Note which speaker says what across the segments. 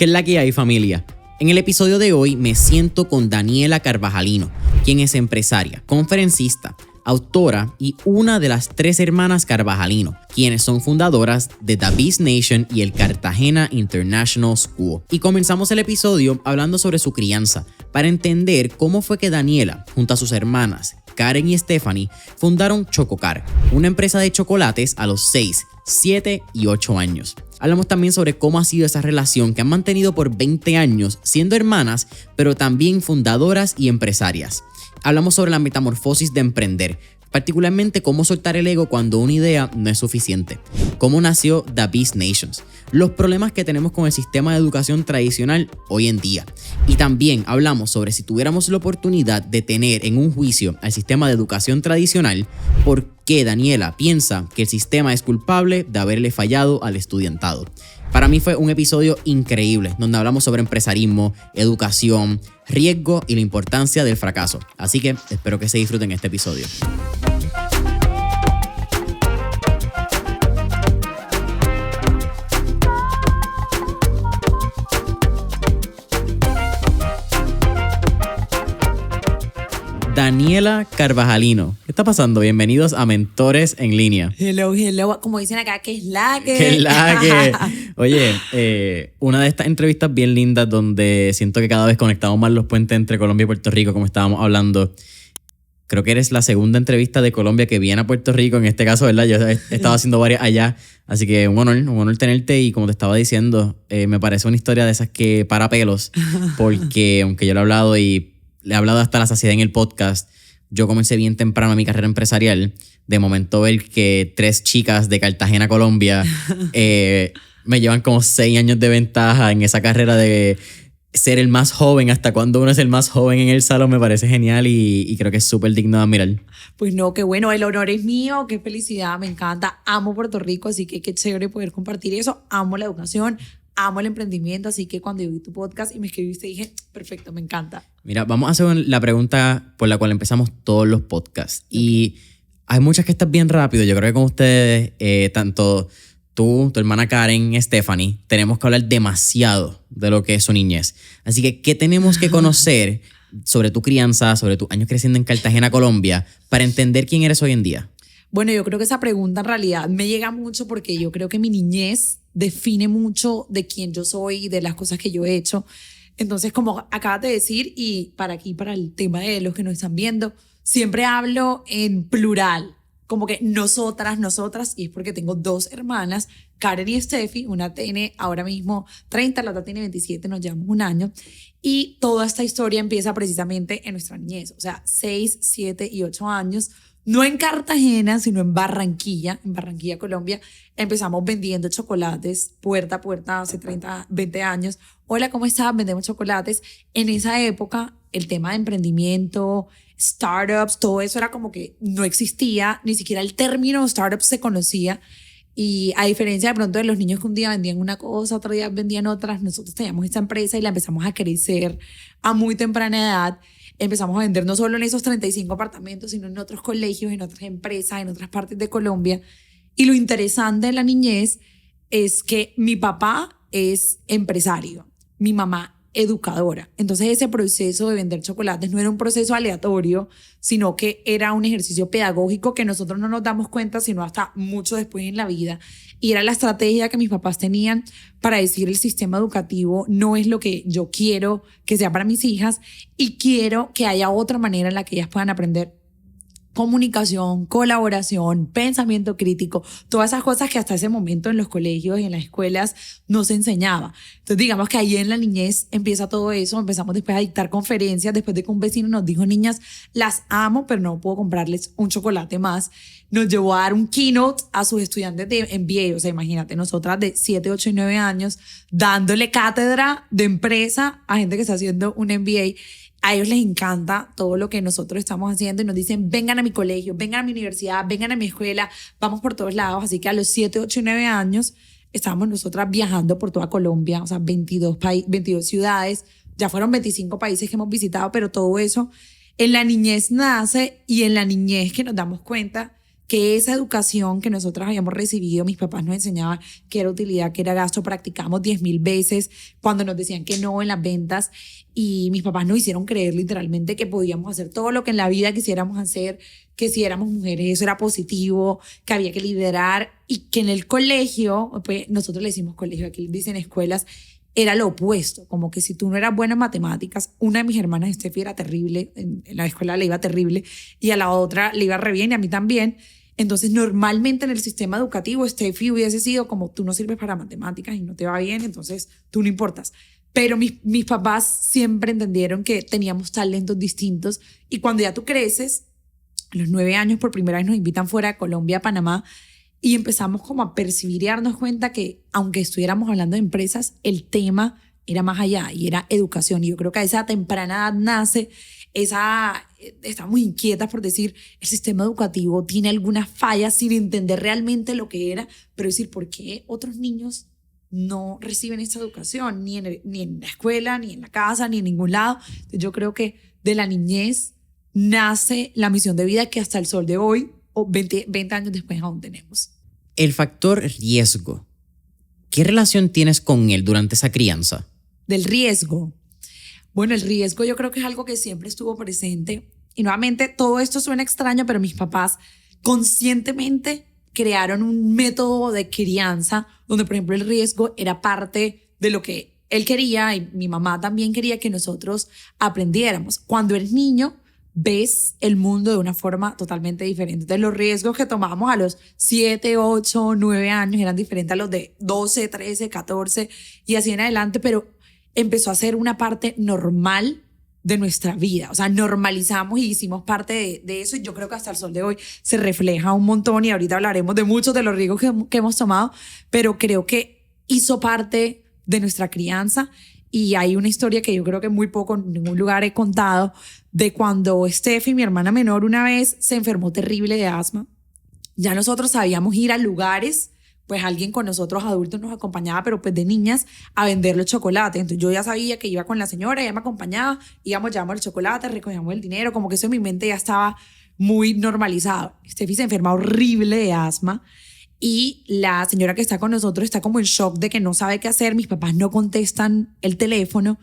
Speaker 1: ¿Qué es la que hay, familia? En el episodio de hoy me siento con Daniela Carvajalino, quien es empresaria, conferencista, autora y una de las 3 hermanas Carvajalino, quienes son fundadoras de The Beast Nation y el Cartagena International School. Y comenzamos el episodio hablando sobre su crianza, para entender cómo fue que Daniela, junto a sus hermanas Karen y Stephanie, fundaron Chococar, una empresa de chocolates a los 6, 7 y 8 años. Hablamos también sobre cómo ha sido esa relación que han mantenido por 20 años siendo hermanas, pero también fundadoras y empresarias. Hablamos sobre la metamorfosis de emprender, particularmente cómo soltar el ego cuando una idea no es suficiente, cómo nació The Beast Nations, los problemas que tenemos con el sistema de educación tradicional hoy en día. Y también hablamos sobre si tuviéramos la oportunidad de tener en un juicio al sistema de educación tradicional, por qué Daniela piensa que el sistema es culpable de haberle fallado al estudiantado. Para mí fue un episodio increíble, donde hablamos sobre empresarismo, educación, riesgo y la importancia del fracaso. Así que espero que se disfruten este episodio. Daniela Carvajalino, ¿qué está pasando? Bienvenidos a Mentores en Línea.
Speaker 2: Hello, como dicen acá, ¿qué es la que?
Speaker 1: ¿Qué es la que? Oye, una de estas entrevistas bien lindas donde siento que cada vez conectamos más los puentes entre Colombia y Puerto Rico, como estábamos hablando. Creo que eres la segunda entrevista de Colombia que viene a Puerto Rico, en este caso, ¿verdad? Yo he estado haciendo varias allá, así que un honor tenerte. Y como te estaba diciendo, me parece una historia de esas que para pelos, porque aunque yo lo he hablado y le he hablado hasta la saciedad en el podcast, yo comencé bien temprano mi carrera empresarial. De momento ver que 3 chicas de Cartagena, Colombia, me llevan como 6 años de ventaja en esa carrera de ser el más joven. Hasta cuando uno es el más joven en el salón me parece genial y creo que es súper digno de admirar.
Speaker 2: Pues no, qué bueno, el honor es mío, qué felicidad, me encanta, amo Puerto Rico, así que qué chévere poder compartir eso, amo la educación, amo el emprendimiento, así que cuando yo vi tu podcast y me escribiste dije, perfecto, me encanta.
Speaker 1: Mira, vamos a hacer la pregunta por la cual empezamos todos los podcasts. Okay. Y hay muchas que están bien rápido. Yo creo que con ustedes, tanto tú, tu hermana Karen, Stephanie, tenemos que hablar demasiado de lo que es su niñez. Así que, ¿qué tenemos que conocer sobre tu crianza, sobre tus años creciendo en Cartagena, Colombia, para entender quién eres hoy en día?
Speaker 2: Bueno, yo creo que esa pregunta en realidad me llega mucho porque yo creo que mi niñez define mucho de quién yo soy y de las cosas que yo he hecho. Entonces, como acabas de decir, y para el tema de los que nos están viendo, siempre hablo en plural, como que nosotras, y es porque tengo 2 hermanas, Karen y Steffi, una tiene ahora mismo 30, la otra tiene 27, nos llevamos un año, y toda esta historia empieza precisamente en nuestra niñez, o sea, 6, 7 y 8 años, no en Cartagena, sino en Barranquilla, Colombia. Empezamos vendiendo chocolates puerta a puerta hace 20 años. Hola, ¿cómo estás? Vendemos chocolates. En esa época, el tema de emprendimiento, startups, todo eso era como que no existía, ni siquiera el término startups se conocía. Y a diferencia de pronto de los niños que un día vendían una cosa, otro día vendían otras, nosotros teníamos esta empresa y la empezamos a crecer a muy temprana edad. Empezamos a vender no solo en esos 35 apartamentos, sino en otros colegios, en otras empresas, en otras partes de Colombia. Y lo interesante de la niñez es que mi papá es empresario, mi mamá educadora. Entonces ese proceso de vender chocolates no era un proceso aleatorio, sino que era un ejercicio pedagógico que nosotros no nos damos cuenta sino hasta mucho después en la vida. Y era la estrategia que mis papás tenían para decir el sistema educativo no es lo que yo quiero que sea para mis hijas y quiero que haya otra manera en la que ellas puedan aprender comunicación, colaboración, pensamiento crítico, todas esas cosas que hasta ese momento en los colegios y en las escuelas no se enseñaba. Entonces digamos que ahí en la niñez empieza todo eso, empezamos después a dictar conferencias, después de que un vecino nos dijo, niñas, las amo, pero no puedo comprarles un chocolate más. Nos llevó a dar un keynote a sus estudiantes de MBA, o sea, imagínate, nosotras de 7, 8 y 9 años, dándole cátedra de empresa a gente que está haciendo un MBA. A ellos les encanta todo lo que nosotros estamos haciendo y nos dicen, vengan a mi colegio, vengan a mi universidad, vengan a mi escuela, vamos por todos lados. Así que a los 7, 8 y 9 años estábamos nosotras viajando por toda Colombia, o sea, 22 ciudades, ya fueron 25 países que hemos visitado, pero todo eso en la niñez nace y en la niñez que nos damos cuenta que esa educación que nosotras habíamos recibido, mis papás nos enseñaban qué era utilidad, qué era gasto, practicamos 10,000 veces cuando nos decían que no en las ventas, y mis papás nos hicieron creer literalmente que podíamos hacer todo lo que en la vida quisiéramos hacer, que si éramos mujeres eso era positivo, que había que liderar, y que en el colegio, pues nosotros le decimos colegio, aquí dicen escuelas, era lo opuesto, como que si tú no eras buena en matemáticas, una de mis hermanas, Steffi, era terrible, en la escuela le iba terrible, y a la otra le iba re bien y a mí también. Entonces normalmente en el sistema educativo Steffi hubiese sido como tú no sirves para matemáticas y no te va bien, entonces tú no importas. Pero mis papás siempre entendieron que teníamos talentos distintos, y cuando ya tú creces, a los 9 años por primera vez nos invitan fuera de Colombia, a Panamá, y empezamos como a percibir y a darnos cuenta que aunque estuviéramos hablando de empresas, el tema era más allá y era educación. Y yo creo que a esa temprana edad nace estamos inquietas por decir, el sistema educativo tiene algunas fallas sin entender realmente lo que era, pero decir, ¿por qué otros niños no reciben esta educación? Ni en la escuela, ni en la casa, ni en ningún lado. Entonces yo creo que de la niñez nace la misión de vida que hasta el sol de hoy, o 20 años después, aún tenemos.
Speaker 1: El factor riesgo, ¿qué relación tienes con él durante esa crianza?
Speaker 2: Del riesgo. Bueno, el riesgo yo creo que es algo que siempre estuvo presente. Y nuevamente, todo esto suena extraño, pero mis papás conscientemente crearon un método de crianza donde, por ejemplo, el riesgo era parte de lo que él quería, y mi mamá también quería que nosotros aprendiéramos. Cuando eres niño, ves el mundo de una forma totalmente diferente. Entonces, los riesgos que tomábamos a los 7, 8, 9 años eran diferentes a los de 12, 13, 14 y así en adelante, pero empezó a ser una parte normal de nuestra vida. O sea, normalizamos y hicimos parte de eso, y yo creo que hasta el sol de hoy se refleja un montón, y ahorita hablaremos de muchos de los riesgos que hemos tomado, pero creo que hizo parte de nuestra crianza. Y hay una historia que yo creo que muy poco en ningún lugar he contado, de cuando Steffi, mi hermana menor, una vez se enfermó terrible de asma. Ya nosotros sabíamos ir a lugares, pues alguien con nosotros adultos nos acompañaba, pero pues de niñas, a vender los chocolates. Entonces yo ya sabía que iba con la señora, ella me acompañaba, llevábamos el chocolate, recogíamos el dinero, como que eso en mi mente ya estaba muy normalizado. Steffi se enferma horrible de asma, y la señora que está con nosotros está como en shock de que no sabe qué hacer. Mis papás no contestan el teléfono,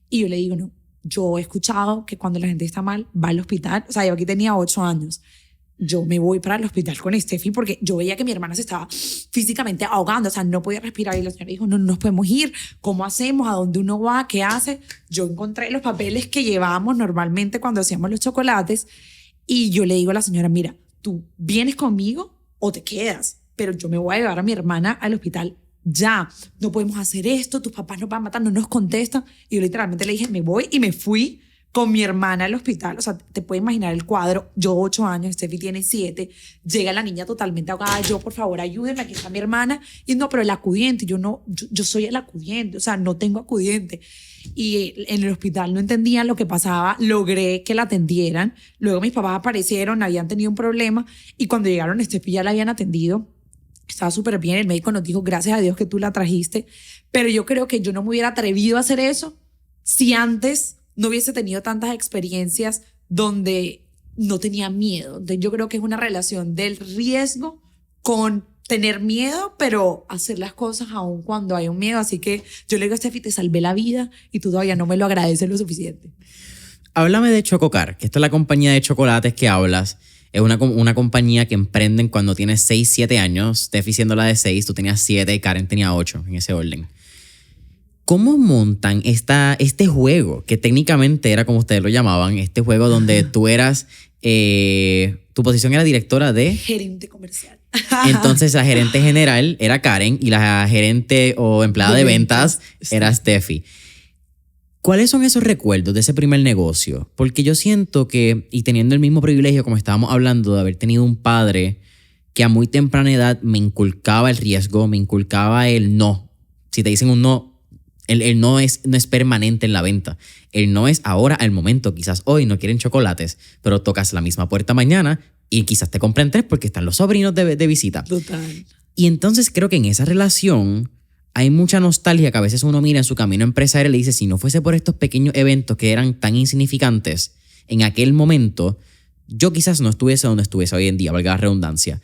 Speaker 2: y yo le digo, no, yo he escuchado que cuando la gente está mal va al hospital. O sea, yo aquí tenía 8 años. Yo me voy para el hospital con Steffi porque yo veía que mi hermana se estaba físicamente ahogando, o sea, no podía respirar. Y la señora dijo, no nos podemos ir, ¿cómo hacemos? ¿A dónde uno va? ¿Qué hace? Yo encontré los papeles que llevábamos normalmente cuando hacíamos los chocolates, y yo le digo a la señora, mira, tú vienes conmigo o te quedas, pero yo me voy a llevar a mi hermana al hospital ya. No podemos hacer esto, tus papás nos van a matar, no nos contestan. Y yo literalmente le dije, me voy, y me fui con mi hermana al hospital. O sea, te puedes imaginar el cuadro. Yo 8 años, Steffi tiene 7. Llega la niña totalmente ahogada. Yo, por favor, ayúdenme, aquí está mi hermana. Y no, pero el acudiente. Yo soy el acudiente. O sea, no tengo acudiente. Y en el hospital no entendían lo que pasaba. Logré que la atendieran. Luego mis papás aparecieron, habían tenido un problema. Y cuando llegaron, Steffi ya la habían atendido. Estaba súper bien. El médico nos dijo, gracias a Dios que tú la trajiste. Pero yo creo que yo no me hubiera atrevido a hacer eso si antes no hubiese tenido tantas experiencias donde no tenía miedo. Entonces yo creo que es una relación del riesgo con tener miedo, pero hacer las cosas aún cuando hay un miedo. Así que yo le digo a Steffi, te salvé la vida y tú todavía no me lo agradeces lo suficiente.
Speaker 1: Háblame de Chococar, que esta es la compañía de chocolates que hablas. Es una compañía que emprenden cuando tienes 6, 7 años. Steffi siendo la de 6, tú tenías 7 y Karen tenía 8, en ese orden. ¿Cómo montan este juego? Que técnicamente era como ustedes lo llamaban, este juego donde tú eras, tu posición era directora de...
Speaker 2: Gerente comercial.
Speaker 1: Entonces la gerente general era Karen y la gerente o empleada de ventas era Steffi. ¿Cuáles son esos recuerdos de ese primer negocio? Porque yo siento que, y teniendo el mismo privilegio como estábamos hablando de haber tenido un padre que a muy temprana edad me inculcaba el riesgo, me inculcaba el no. Si te dicen un no, el no es permanente en la venta. El no es ahora, al momento. Quizás hoy no quieren chocolates, pero tocas la misma puerta mañana y quizás te compren 3 porque están los sobrinos de visita.
Speaker 2: Total.
Speaker 1: Y entonces creo que en esa relación hay mucha nostalgia que a veces uno mira en su camino empresarial y le dice, si no fuese por estos pequeños eventos que eran tan insignificantes en aquel momento, yo quizás no estuviese donde estuviese hoy en día, valga la redundancia.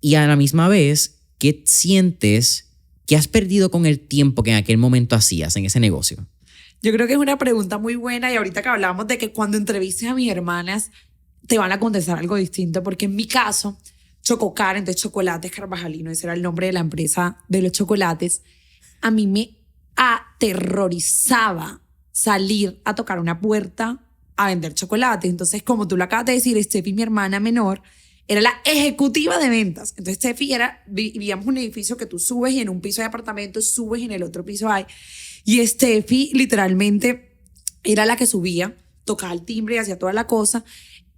Speaker 1: Y a la misma vez, ¿qué sientes que has perdido con el tiempo que en aquel momento hacías en ese negocio?
Speaker 2: Yo creo que es una pregunta muy buena y ahorita que hablamos de que cuando entrevistes a mis hermanas te van a contestar algo distinto, porque en mi caso, Chococar, entonces Chocolates Carvajalino, ese era el nombre de la empresa de los chocolates, a mí me aterrorizaba salir a tocar una puerta a vender chocolates. Entonces, como tú lo acabas de decir, Steffi, mi hermana menor, era la ejecutiva de ventas. Entonces, Steffi vivíamos en un edificio que tú subes y en un piso hay apartamentos, subes y en el otro piso hay. Y Steffi literalmente era la que subía, tocaba el timbre y hacía toda la cosa.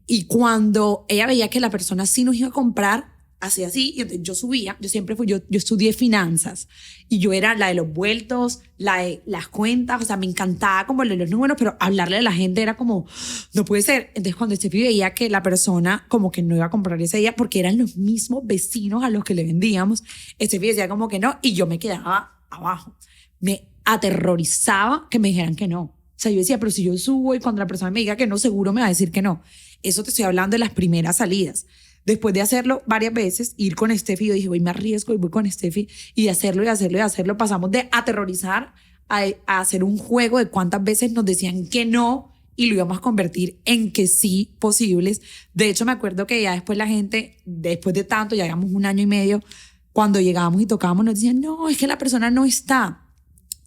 Speaker 2: Y cuando ella veía que la persona sí nos iba a comprar, hacía así, y entonces yo subía, yo estudié finanzas, y yo era la de los vueltos, la de las cuentas, o sea, me encantaba como los números, pero hablarle a la gente era como, no puede ser. Entonces cuando Steffi veía que la persona como que no iba a comprar ese día, porque eran los mismos vecinos a los que le vendíamos, Steffi decía como que no, y yo me quedaba abajo. Me aterrorizaba que me dijeran que no. O sea, yo decía, pero si yo subo y cuando la persona me diga que no, seguro me va a decir que no. Eso te estoy hablando de las primeras salidas. Después de hacerlo varias veces, ir con Steffi, yo dije, voy, me arriesgo y voy con Steffi, y de hacerlo y hacerlo y hacerlo, pasamos de aterrorizar a hacer un juego de cuántas veces nos decían que no y lo íbamos a convertir en que sí posibles. De hecho, me acuerdo que ya después la gente, después de tanto, ya llevamos 1 año y medio, cuando llegábamos y tocábamos, nos decían, no, es que la persona no está.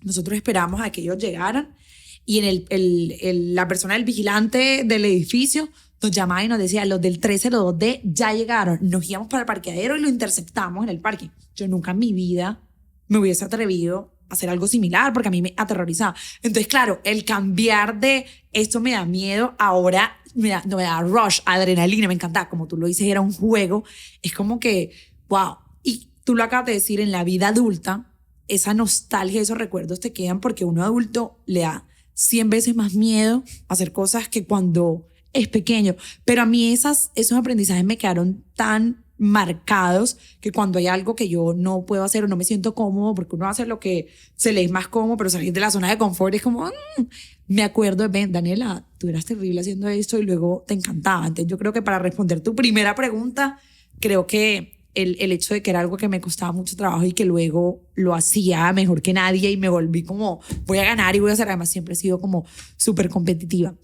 Speaker 2: Nosotros esperamos a que ellos llegaran y la persona del vigilante del edificio nos llamaba y nos decía, los del 302D ya llegaron. Nos íbamos para el parqueadero y lo interceptamos en el parque. Yo nunca en mi vida me hubiese atrevido a hacer algo similar porque a mí me aterrorizaba. Entonces, claro, el cambiar de esto me da miedo, ahora me da rush, adrenalina, me encantaba. Como tú lo dices, era un juego. Es como que, wow. Y tú lo acabas de decir, en la vida adulta, esa nostalgia, esos recuerdos te quedan porque uno adulto le da 100 veces más miedo a hacer cosas que cuando es pequeño. Pero a mí esos aprendizajes me quedaron tan marcados que cuando hay algo que yo no puedo hacer o no me siento cómodo, porque uno hace lo que se le es más cómodo, pero salir de la zona de confort es como, me acuerdo de, ven, Daniela, tú eras terrible haciendo esto y luego te encantaba. Entonces yo creo que para responder tu primera pregunta, creo que el hecho de que era algo que me costaba mucho trabajo y que luego lo hacía mejor que nadie y me volví como, voy a ganar y voy a hacer, además siempre he sido como súper competitiva.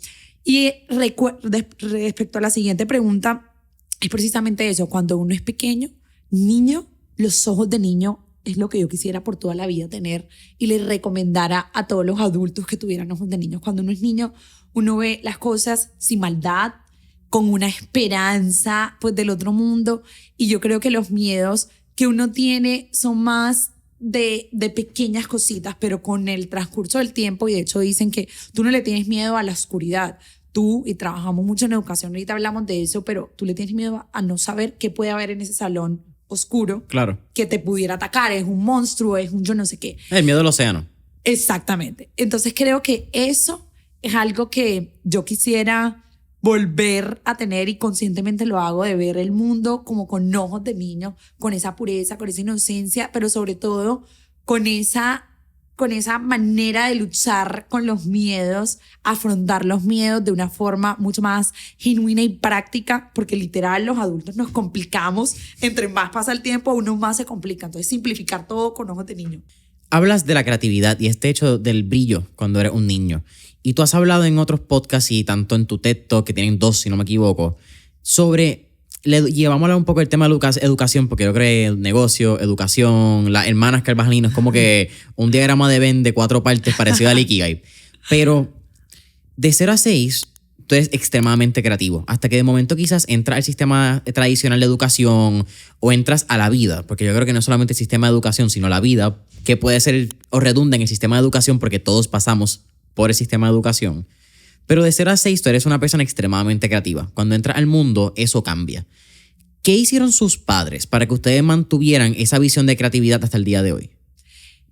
Speaker 2: Y respecto a la siguiente pregunta, es precisamente eso, cuando uno es pequeño, niño, los ojos de niño es lo que yo quisiera por toda la vida tener y le recomendara a todos los adultos que tuvieran ojos de niños. Cuando uno es niño, uno ve las cosas sin maldad, con una esperanza pues del otro mundo, y yo creo que los miedos que uno tiene son más de pequeñas cositas, pero con el transcurso del tiempo, y de hecho dicen que tú no le tienes miedo a la oscuridad, tú, y trabajamos mucho en educación, ahorita hablamos de eso, pero tú le tienes miedo a no saber qué puede haber en ese salón oscuro,
Speaker 1: claro,
Speaker 2: que te pudiera atacar, es un monstruo, es un yo no sé qué.
Speaker 1: El miedo del océano.
Speaker 2: Exactamente. Entonces creo que eso es algo que yo quisiera volver a tener, y conscientemente lo hago, de ver el mundo como con ojos de niño, con esa pureza, con esa inocencia, pero sobre todo con esa manera de luchar con los miedos, afrontar los miedos de una forma mucho más genuina y práctica, porque literal los adultos nos complicamos, entre más pasa el tiempo uno más se complica, entonces simplificar todo con ojos de niño.
Speaker 1: Hablas de la creatividad y este hecho del brillo cuando eres un niño. Y tú has hablado en otros podcasts y tanto en tu TED Talk, que tienen 2 si no me equivoco, sobre, llevamos a hablar un poco del tema de educación, porque yo creo que negocio, educación, las hermanas Carvajalino es como que un diagrama de Venn de 4 partes parecido al Ikigai. Pero de 0 a 6, tú eres extremadamente creativo, hasta que de momento quizás entras al sistema tradicional de educación o entras a la vida, porque yo creo que no solamente el sistema de educación, sino la vida, que puede ser o redunda en el sistema de educación porque todos pasamos por el sistema de educación. Pero de 0 a 6 tú eres una persona extremadamente creativa. Cuando entras al mundo, eso cambia. ¿Qué hicieron sus padres para que ustedes mantuvieran esa visión de creatividad hasta el día de hoy?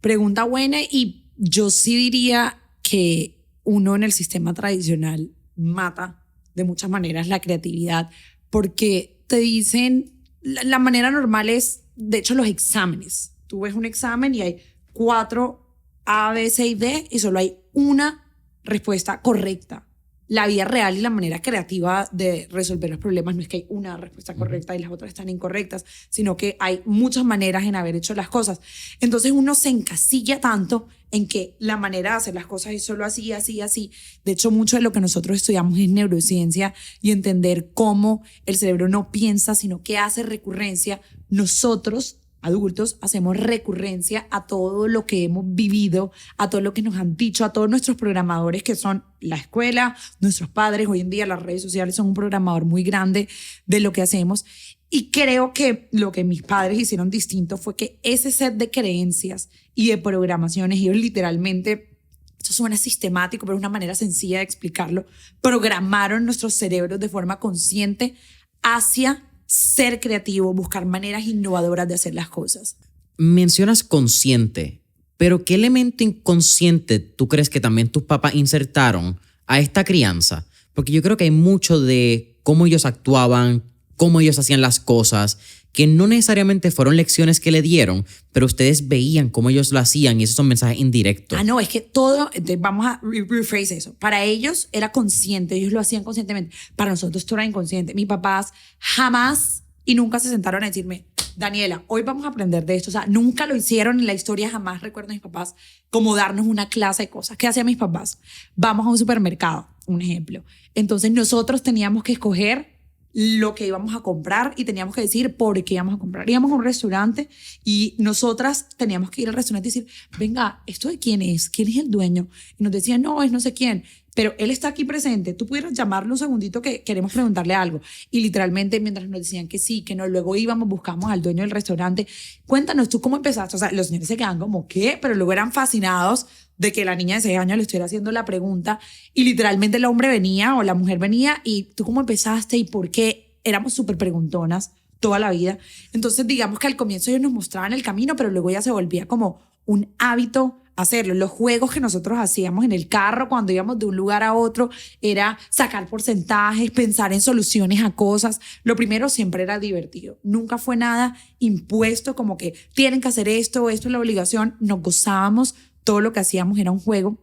Speaker 2: Pregunta buena, y yo sí diría que uno en el sistema tradicional mata de muchas maneras la creatividad, porque te dicen, la manera normal es, de hecho, los exámenes. Tú ves un examen y hay 4 A, B, C y D y solo hay una respuesta correcta. la vida real y la manera creativa de resolver los problemas. No es que hay una respuesta correcta y las otras están incorrectas, sino que hay muchas maneras en haber hecho las cosas. Entonces uno se encasilla tanto en que la manera de hacer las cosas es solo así, así, así. De hecho, mucho de lo que nosotros estudiamos es neurociencia y entender cómo el cerebro no piensa, sino que hace recurrencia. Nosotros, adultos, hacemos recurrencia a todo lo que hemos vivido, a todo lo que nos han dicho, a todos nuestros programadores que son la escuela, nuestros padres. Hoy en día las redes sociales son un programador muy grande de lo que hacemos. Y creo que lo que mis padres hicieron distinto fue que ese set de creencias y de programaciones, ellos literalmente, eso suena sistemático, pero es una manera sencilla de explicarlo, programaron nuestros cerebros de forma consciente hacia ser creativo, buscar maneras innovadoras de hacer las cosas.
Speaker 1: Mencionas consciente, pero ¿qué elemento inconsciente tú crees que también tus papás insertaron a esta crianza? Porque yo creo que hay mucho de cómo ellos actuaban, cómo ellos hacían las cosas, que no necesariamente fueron lecciones que le dieron, pero ustedes veían cómo ellos lo hacían y esos son mensajes indirectos.
Speaker 2: No, es que todo, vamos a rephrase eso. Para ellos era consciente, ellos lo hacían conscientemente. Para nosotros esto era inconsciente. Mis papás jamás y nunca se sentaron a decirme, Daniela, hoy vamos a aprender de esto. O sea, nunca lo hicieron en la historia, jamás recuerdo a mis papás como darnos una clase de cosas. ¿Qué hacían mis papás? Vamos a un supermercado, un ejemplo. Entonces nosotros teníamos que escoger lo que íbamos a comprar y teníamos que decir por qué íbamos a comprar. Íbamos a un restaurante y nosotras teníamos que ir al restaurante y decir, venga, ¿esto de quién es? ¿Quién es el dueño? Y nos decían, no, es no sé quién, pero él está aquí presente. Tú pudieras llamarlo un segundito que queremos preguntarle algo. Y literalmente mientras nos decían que sí, que no, luego íbamos, buscamos al dueño del restaurante. Cuéntanos, ¿tú cómo empezaste? O sea, los señores se quedan como, ¿qué? Pero luego eran fascinados de que la niña de 6 años le estuviera haciendo la pregunta y literalmente el hombre venía o la mujer venía y ¿tú cómo empezaste y por qué? Éramos súper preguntonas toda la vida. Entonces digamos que al comienzo ellos nos mostraban el camino, pero luego ya se volvía como un hábito hacerlo. Los juegos que nosotros hacíamos en el carro cuando íbamos de un lugar a otro era sacar porcentajes, pensar en soluciones a cosas. Lo primero siempre era divertido. Nunca fue nada impuesto como que tienen que hacer esto, esto es la obligación. Nos gozábamos. Todo lo que hacíamos era un juego,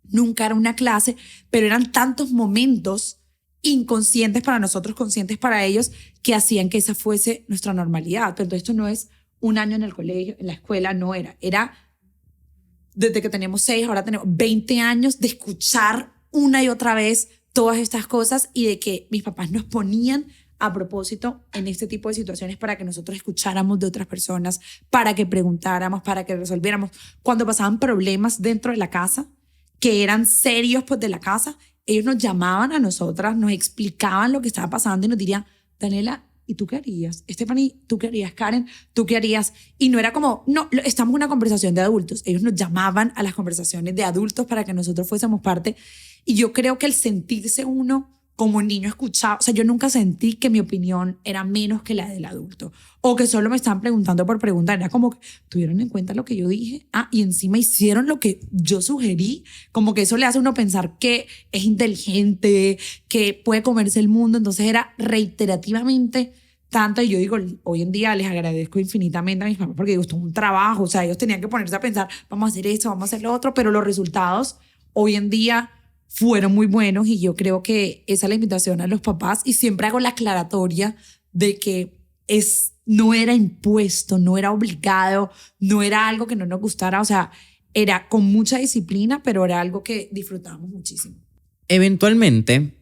Speaker 2: nunca era una clase, pero eran tantos momentos inconscientes para nosotros, conscientes para ellos, que hacían que esa fuese nuestra normalidad. Pero entonces esto no es un año en el colegio, en la escuela, no era desde que teníamos 6, ahora tenemos 20 años de escuchar una y otra vez todas estas cosas y de que mis papás nos ponían a propósito en este tipo de situaciones para que nosotros escucháramos de otras personas, para que preguntáramos, para que resolviéramos. Cuando pasaban problemas dentro de la casa, que eran serios pues de la casa, ellos nos llamaban a nosotras, nos explicaban lo que estaba pasando y nos dirían, Daniela, ¿y tú qué harías? Stephanie, ¿tú qué harías? Karen, ¿tú qué harías? Y no era como, no, estamos en una conversación de adultos. Ellos nos llamaban a las conversaciones de adultos para que nosotros fuésemos parte. Y yo creo que el sentirse uno como niño escuchado, o sea, yo nunca sentí que mi opinión era menos que la del adulto o que solo me estaban preguntando por preguntar. Era como que tuvieron en cuenta lo que yo dije, y encima hicieron lo que yo sugerí. Como que eso le hace a uno pensar que es inteligente, que puede comerse el mundo. Entonces era reiterativamente tanto, y yo digo, hoy en día les agradezco infinitamente a mis papás porque esto es un trabajo, o sea, ellos tenían que ponerse a pensar, vamos a hacer esto, vamos a hacer lo otro, pero los resultados hoy en día fueron muy buenos y yo creo que esa es la invitación a los papás y siempre hago la aclaratoria de que no era impuesto, no era obligado, no era algo que no nos gustara, o sea, era con mucha disciplina, pero era algo que disfrutábamos muchísimo.
Speaker 1: Eventualmente,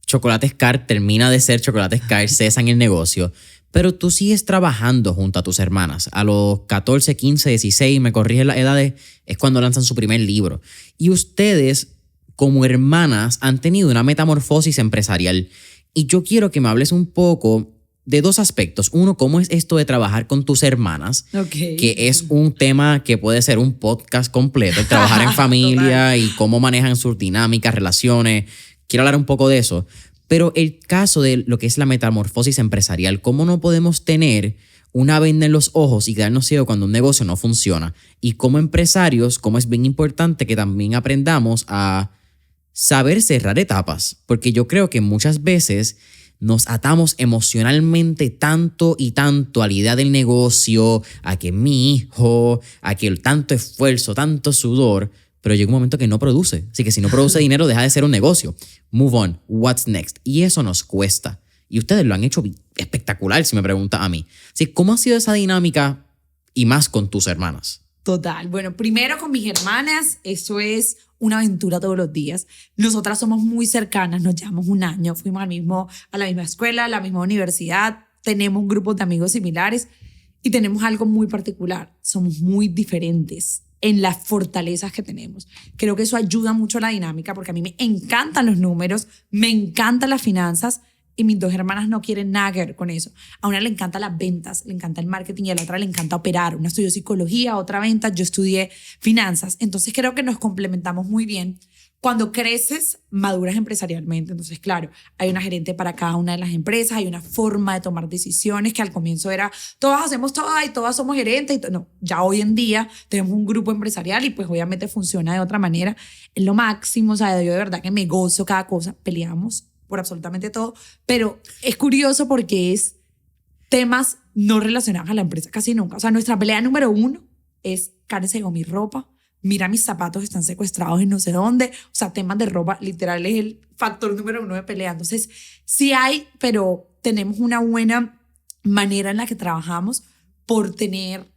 Speaker 1: Chocolates Car termina de ser Chocolates Car, cesan el negocio, pero tú sigues trabajando junto a tus hermanas. A los 14, 15, 16, me corrigen las edades, es cuando lanzan su primer libro. Y ustedes, como hermanas, han tenido una metamorfosis empresarial. Y yo quiero que me hables un poco de 2 aspectos. Uno, ¿cómo es esto de trabajar con tus hermanas?
Speaker 2: Okay.
Speaker 1: Que es un tema que puede ser un podcast completo. El trabajar en familia y cómo manejan sus dinámicas, relaciones. Quiero hablar un poco de eso. Pero el caso de lo que es la metamorfosis empresarial, ¿cómo no podemos tener una venda en los ojos y quedarnos ciegos cuando un negocio no funciona? Y como empresarios, cómo es bien importante que también aprendamos a saber cerrar etapas, porque yo creo que muchas veces nos atamos emocionalmente tanto y tanto a la idea del negocio, a que mi hijo, a que el tanto esfuerzo, tanto sudor, pero llega un momento que no produce. Así que si no produce dinero, deja de ser un negocio. Move on, what's next? Y eso nos cuesta. Y ustedes lo han hecho espectacular, si me preguntan a mí. Así, ¿cómo ha sido esa dinámica y más con tus hermanas?
Speaker 2: Total. Bueno, primero con mis hermanas, eso es una aventura todos los días. Nosotras somos muy cercanas, nos llevamos un año, fuimos a la misma escuela, a la misma universidad, tenemos grupos de amigos similares y tenemos algo muy particular. Somos muy diferentes en las fortalezas que tenemos. Creo que eso ayuda mucho a la dinámica porque a mí me encantan los números, me encantan las finanzas, y mis dos hermanas no quieren nada que ver con eso. A una le encantan las ventas, le encanta el marketing y a la otra le encanta operar. Una estudió psicología, otra ventas, yo estudié finanzas. Entonces creo que nos complementamos muy bien. Cuando creces, maduras empresarialmente. Entonces, claro, hay una gerente para cada una de las empresas, hay una forma de tomar decisiones que al comienzo era, todas hacemos todas y todas somos gerentes. No, ya hoy en día tenemos un grupo empresarial y pues obviamente funciona de otra manera. Es lo máximo, o sea, yo de verdad que me gozo cada cosa. Peleamos por absolutamente todo, pero es curioso porque es temas no relacionados a la empresa casi nunca. O sea, nuestra pelea número uno es, Karen se llevó mi ropa, mira mis zapatos están secuestrados en no sé dónde. O sea, temas de ropa literal es el factor número uno de pelea. Entonces, sí hay, pero tenemos una buena manera en la que trabajamos por tener,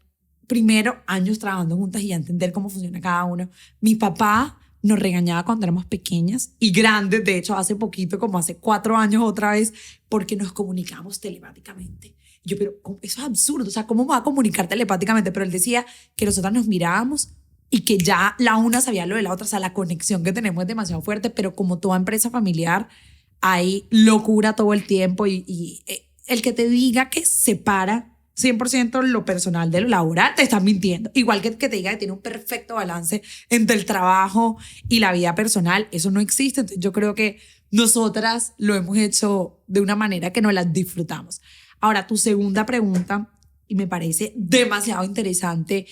Speaker 2: primero, años trabajando juntas y ya entender cómo funciona cada uno. Mi papá nos regañaba cuando éramos pequeñas y grandes, de hecho hace poquito, como hace 4 años otra vez, porque nos comunicamos telepáticamente. Yo, pero eso es absurdo, o sea, ¿cómo me va a comunicar telepáticamente? Pero él decía que nosotras nos mirábamos y que ya la una sabía lo de la otra, o sea, la conexión que tenemos es demasiado fuerte, pero como toda empresa familiar hay locura todo el tiempo y el que te diga que separa 100% lo personal de lo laboral, te estás mintiendo. Igual que te diga que tiene un perfecto balance entre el trabajo y la vida personal, eso no existe. Entonces yo creo que nosotras lo hemos hecho de una manera que nos las disfrutamos. Ahora, tu segunda pregunta, y me parece demasiado interesante,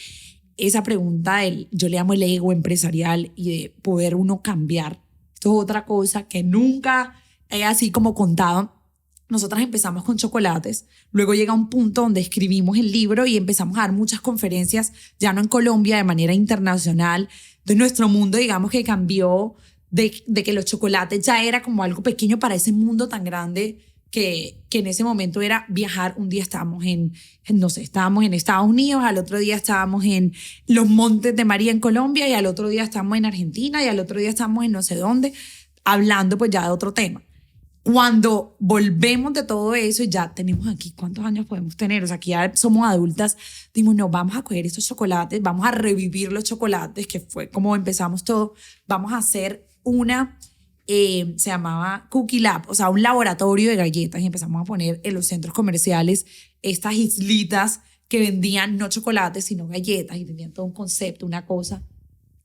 Speaker 2: esa pregunta del, yo le llamo el ego empresarial y de poder uno cambiar. Esto es otra cosa que nunca he así como contado. Nosotras empezamos con chocolates, luego llega un punto donde escribimos el libro y empezamos a dar muchas conferencias, ya no en Colombia, de manera internacional. Entonces nuestro mundo, digamos que cambió de que los chocolates ya era como algo pequeño para ese mundo tan grande que en ese momento era viajar. Un día estábamos no sé, estábamos en Estados Unidos, al otro día estábamos en los Montes de María en Colombia y al otro día estábamos en Argentina y al otro día estábamos en no sé dónde, hablando pues ya de otro tema. Cuando volvemos de todo eso y ya tenemos aquí, ¿cuántos años podemos tener? O sea, aquí ya somos adultas, dijimos, no, vamos a coger estos chocolates, vamos a revivir los chocolates, que fue como empezamos todo, vamos a hacer se llamaba Cookie Lab, o sea, un laboratorio de galletas y empezamos a poner en los centros comerciales estas islitas que vendían no chocolates, sino galletas y tenían todo un concepto, una cosa.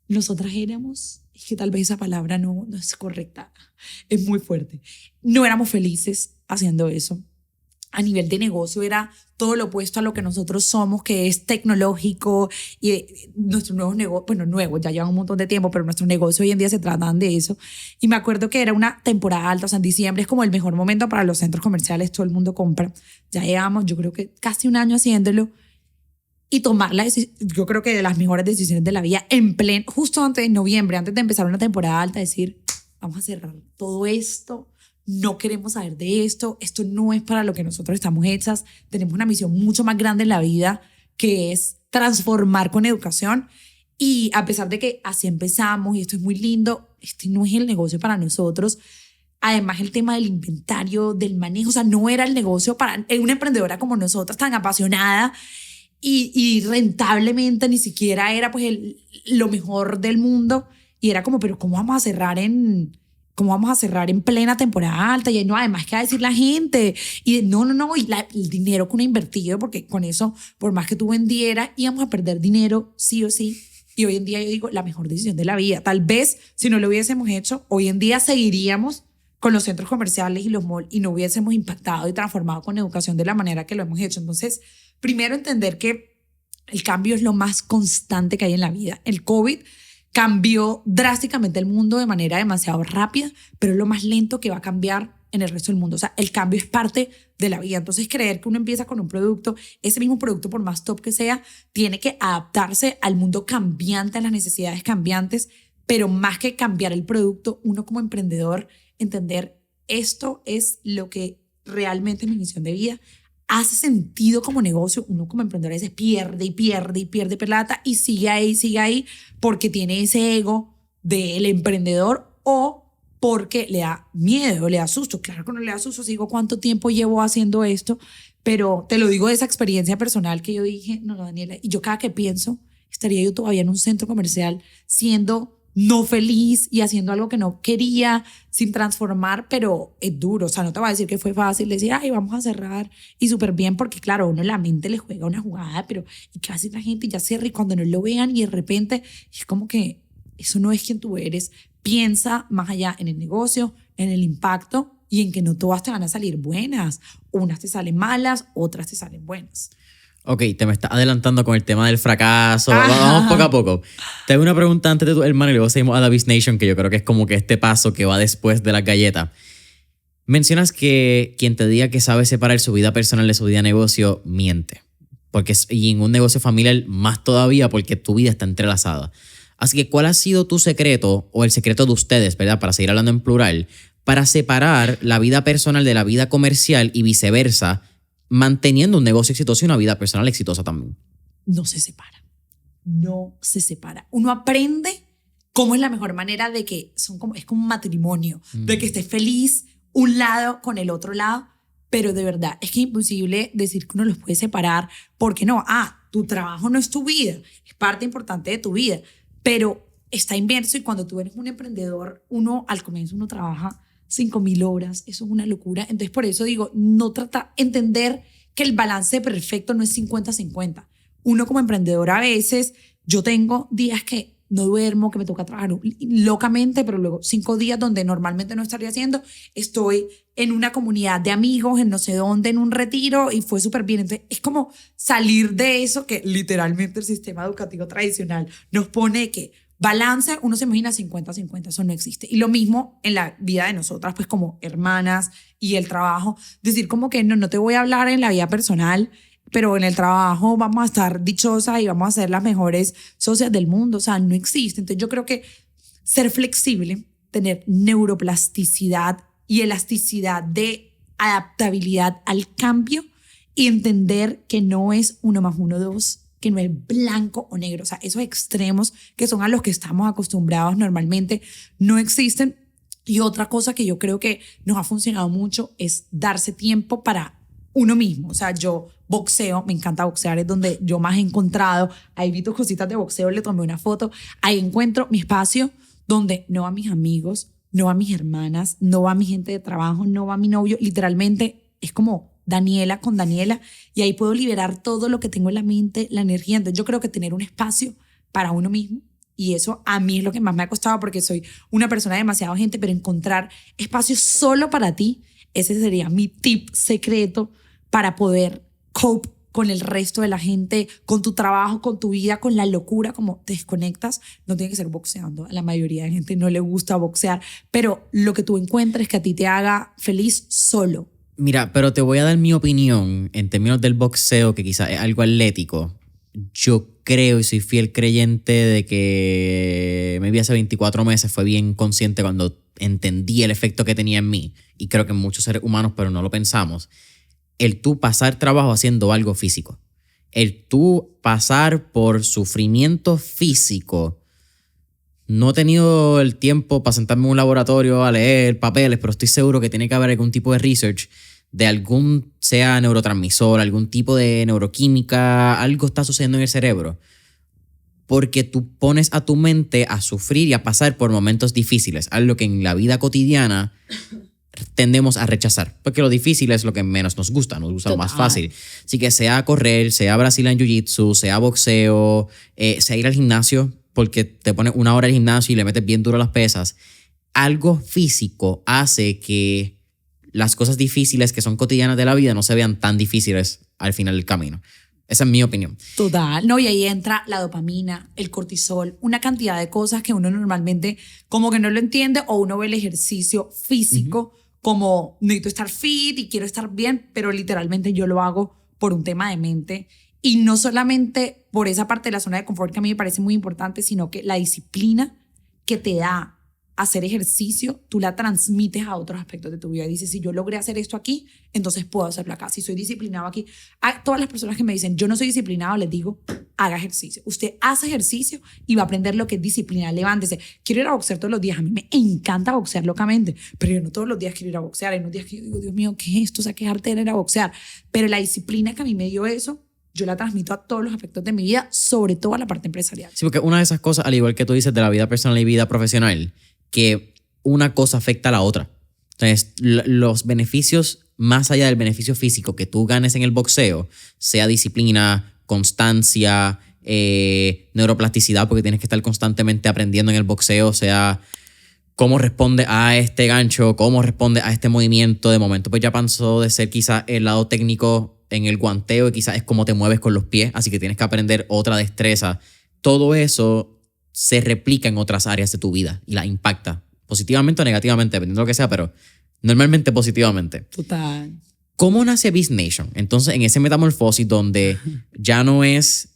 Speaker 2: Nosotras éramos, es que tal vez esa palabra no es correcta, es muy fuerte. No éramos felices haciendo eso. A nivel de negocio era todo lo opuesto a lo que nosotros somos, que es tecnológico y nuestros nuevos negocios, bueno, nuevos, ya llevan un montón de tiempo, pero nuestros negocios hoy en día se tratan de eso. Y me acuerdo que era una temporada alta, o sea, en diciembre es como el mejor momento para los centros comerciales, todo el mundo compra. Ya llevamos, yo creo que casi un año haciéndolo. Y tomar yo creo que de las mejores decisiones de la vida justo antes de noviembre, antes de empezar una temporada alta, decir, vamos a cerrar todo esto, no queremos saber de esto no es para lo que nosotros estamos hechas, tenemos una misión mucho más grande en la vida que es transformar con educación. Y a pesar de que así empezamos y esto es muy lindo, este no es el negocio para nosotros. Además, el tema del inventario, del manejo, o sea, no era el negocio para una emprendedora como nosotras, tan apasionada y rentablemente, ni siquiera era pues lo mejor del mundo. Y era como, pero ¿cómo vamos a cerrar en plena temporada alta? Y no, además, ¿qué va a decir la gente? Y no, y el dinero que uno ha invertido, porque con eso, por más que tú vendieras, íbamos a perder dinero sí o sí. Y hoy en día yo digo, la mejor decisión de la vida. Tal vez, si no lo hubiésemos hecho, hoy en día seguiríamos con los centros comerciales y los malls y no hubiésemos impactado y transformado con educación de la manera que lo hemos hecho. Entonces, primero entender que el cambio es lo más constante que hay en la vida. El COVID cambió drásticamente el mundo de manera demasiado rápida, pero es lo más lento que va a cambiar en el resto del mundo. O sea, el cambio es parte de la vida. Entonces, creer que uno empieza con un producto, ese mismo producto, por más top que sea, tiene que adaptarse al mundo cambiante, a las necesidades cambiantes, pero más que cambiar el producto, uno como emprendedor, entender esto es lo que realmente es mi misión de vida, hace sentido como negocio. Uno como emprendedor a veces pierde y pierde y pierde plata y sigue ahí, porque tiene ese ego del emprendedor o porque le da miedo, le da susto. Claro que no le da susto, digo cuánto tiempo llevo haciendo esto, pero te lo digo de esa experiencia personal que yo dije, no, Daniela, y yo cada que pienso, estaría yo todavía en un centro comercial siendo no feliz y haciendo algo que no quería, sin transformar, pero es duro. O sea, no te voy a decir que fue fácil decir, ay, vamos a cerrar y súper bien, porque claro, uno en la mente le juega una jugada, pero ¿y qué hace la gente? Y ya cierra y cuando no lo vean y de repente es como que eso no es quien tú eres. Piensa más allá en el negocio, en el impacto y en que no todas te van a salir buenas. Unas te salen malas, otras te salen buenas.
Speaker 1: Ok, te me estás adelantando con el tema del fracaso. Vamos poco a poco. Te hago una pregunta antes de tu hermano y luego seguimos a The Beast Nation, que yo creo que es como que este paso que va después de las galletas. Mencionas que quien te diga que sabe separar su vida personal de su vida de negocio, miente. Y en un negocio familiar más todavía, porque tu vida está entrelazada. Así que, ¿cuál ha sido tu secreto o el secreto de ustedes, ¿verdad? Para seguir hablando en plural, para separar la vida personal de la vida comercial y viceversa, manteniendo un negocio exitoso y una vida personal exitosa también?
Speaker 2: No se separa. No se separa. Uno aprende cómo es la mejor manera de que es como un matrimonio, de que estés feliz un lado con el otro lado, pero de verdad es que es imposible decir que uno los puede separar, porque no, tu trabajo no es tu vida, es parte importante de tu vida, pero está inverso y cuando tú eres un emprendedor, al comienzo uno trabaja 5.000 horas, eso es una locura. Entonces por eso digo, entender que el balance perfecto no es 50-50. Uno como emprendedor a veces, yo tengo días que no duermo, que me toca trabajar locamente, pero luego 5 días donde normalmente no estaría haciendo, estoy en una comunidad de amigos, en no sé dónde, en un retiro y fue súper bien. Entonces es como salir de eso que literalmente el sistema educativo tradicional nos pone que balance, uno se imagina 50-50, eso no existe. Y lo mismo en la vida de nosotras, pues como hermanas y el trabajo, decir como que no te voy a hablar en la vida personal, pero en el trabajo vamos a estar dichosas y vamos a ser las mejores socias del mundo. O sea, no existe. Entonces yo creo que ser flexible, tener neuroplasticidad y elasticidad de adaptabilidad al cambio y entender que no es 1 más 1, 2, que no es blanco o negro. O sea, esos extremos que son a los que estamos acostumbrados normalmente no existen. Y otra cosa que yo creo que nos ha funcionado mucho es darse tiempo para uno mismo. O sea, yo boxeo, me encanta boxear, es donde yo más he encontrado. Ahí vi tus cositas de boxeo, le tomé una foto. Ahí encuentro mi espacio donde no va mis amigos, no va mis hermanas, no va mi gente de trabajo, no va mi novio. Literalmente es como Daniela con Daniela y ahí puedo liberar todo lo que tengo en la mente, la energía. Entonces yo creo que tener un espacio para uno mismo, y eso a mí es lo que más me ha costado porque soy una persona de demasiada gente, pero encontrar espacio solo para ti, ese sería mi tip secreto para poder cope con el resto de la gente, con tu trabajo, con tu vida, con la locura, como te desconectas. No tiene que ser boxeando, a la mayoría de gente no le gusta boxear, pero lo que tú encuentres que a ti te haga feliz solo.
Speaker 1: Mira, pero te voy a dar mi opinión en términos del boxeo, que quizás es algo atlético. Yo creo y soy fiel creyente de que maybe hace 24 meses fue bien consciente cuando entendí el efecto que tenía en mí, y creo que en muchos seres humanos, pero no lo pensamos, el tú pasar trabajo haciendo algo físico, el tú pasar por sufrimiento físico. No he tenido el tiempo para sentarme en un laboratorio a leer papeles, pero estoy seguro que tiene que haber algún tipo de research de algún, sea neurotransmisor, algún tipo de neuroquímica, algo está sucediendo en el cerebro. Porque tú pones a tu mente a sufrir y a pasar por momentos difíciles, algo que en la vida cotidiana tendemos a rechazar, porque lo difícil es lo que menos nos gusta lo más fácil. Así que sea correr, sea Brazilian Jiu-Jitsu, sea boxeo, sea ir al gimnasio, porque te pones 1 hora al gimnasio y le metes bien duro las pesas, algo físico hace que las cosas difíciles que son cotidianas de la vida no se vean tan difíciles al final del camino. Esa es mi opinión.
Speaker 2: Total. No, y ahí entra la dopamina, el cortisol, una cantidad de cosas que uno normalmente como que no lo entiende, o uno ve el ejercicio físico como necesito estar fit y quiero estar bien, pero literalmente yo lo hago por un tema de mente. Y no solamente por esa parte de la zona de confort que a mí me parece muy importante, sino que la disciplina que te da hacer ejercicio, tú la transmites a otros aspectos de tu vida. Y dices, si yo logré hacer esto aquí, entonces puedo hacerlo acá. Si soy disciplinado aquí. A todas las personas que me dicen, yo no soy disciplinado, les digo, haga ejercicio. Usted hace ejercicio y va a aprender lo que es disciplina. Levántese. Quiero ir a boxear todos los días. A mí me encanta boxear locamente, pero yo no todos los días quiero ir a boxear. Hay unos días que yo digo, Dios mío, ¿qué es esto? O sea, qué arte era ir a boxear. Pero la disciplina que a mí me dio eso, yo la transmito a todos los aspectos de mi vida, sobre todo a la parte empresarial.
Speaker 1: Sí, porque una de esas cosas, al igual que tú dices de la vida personal y vida profesional, que una cosa afecta a la otra. Entonces, los beneficios, más allá del beneficio físico que tú ganes en el boxeo, sea disciplina, constancia, neuroplasticidad, porque tienes que estar constantemente aprendiendo en el boxeo, sea cómo responde a este gancho, cómo responde a este movimiento. De momento, pues ya pasó de ser quizás el lado técnico en el guanteo y quizás es cómo te mueves con los pies, así que tienes que aprender otra destreza. Todo eso se replica en otras áreas de tu vida y la impacta positivamente o negativamente, dependiendo de lo que sea, pero normalmente positivamente.
Speaker 2: Total.
Speaker 1: ¿Cómo nace Biz Nation? Entonces, en ese metamorfosis donde ya no es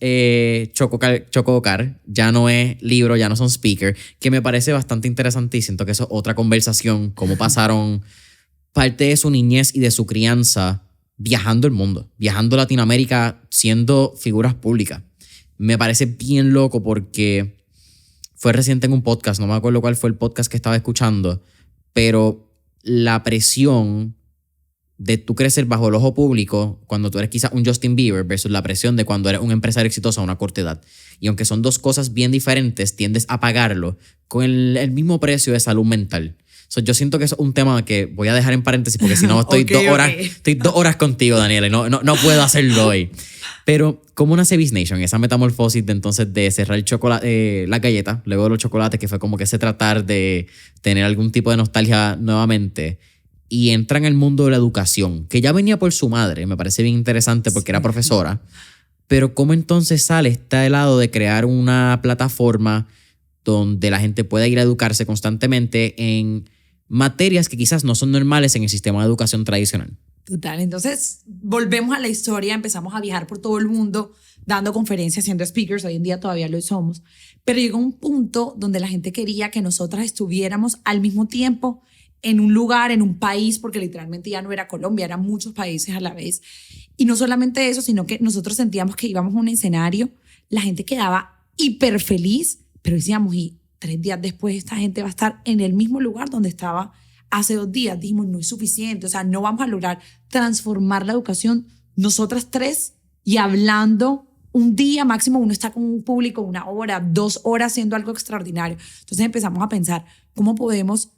Speaker 1: Chococar, ya no es libro, ya no son speaker, que me parece bastante interesante y siento que eso es otra conversación, cómo pasaron parte de su niñez y de su crianza viajando el mundo, viajando Latinoamérica, siendo figuras públicas. Me parece bien loco porque fue reciente en un podcast, no me acuerdo cuál fue el podcast que estaba escuchando, pero la presión de tú crecer bajo el ojo público cuando tú eres quizás un Justin Bieber versus la presión de cuando eres un empresario exitoso a una corta edad. Y aunque son dos cosas bien diferentes, tiendes a pagarlo con el mismo precio de salud mental. So, yo siento que eso es un tema que voy a dejar en paréntesis porque si no estoy estoy 2 horas contigo, Daniela, y no puedo hacerlo hoy. Pero ¿cómo nace Biz Nation? Esa metamorfosis de entonces de cerrar el chocolate, la galleta, luego de los chocolates, que fue como que ese tratar de tener algún tipo de nostalgia nuevamente, y entra en el mundo de la educación, que ya venía por su madre, me parece bien interesante porque era profesora, pero ¿cómo entonces sale este lado de crear una plataforma donde la gente pueda ir a educarse constantemente en materias que quizás no son normales en el sistema de educación tradicional?
Speaker 2: Total, entonces volvemos a la historia, empezamos a viajar por todo el mundo dando conferencias, siendo speakers, hoy en día todavía lo somos, pero llegó un punto donde la gente quería que nosotras estuviéramos al mismo tiempo en un lugar, en un país, porque literalmente ya no era Colombia, eran muchos países a la vez. Y no solamente eso, sino que nosotros sentíamos que íbamos a un escenario, la gente quedaba hiper feliz, pero decíamos, y 3 días después esta gente va a estar en el mismo lugar donde estaba hace 2 días. Dijimos, no es suficiente, o sea, no vamos a lograr transformar la educación nosotras 3 y hablando un día, máximo uno está con un público 1 hora, 2 horas haciendo algo extraordinario. Entonces empezamos a pensar, ¿cómo podemos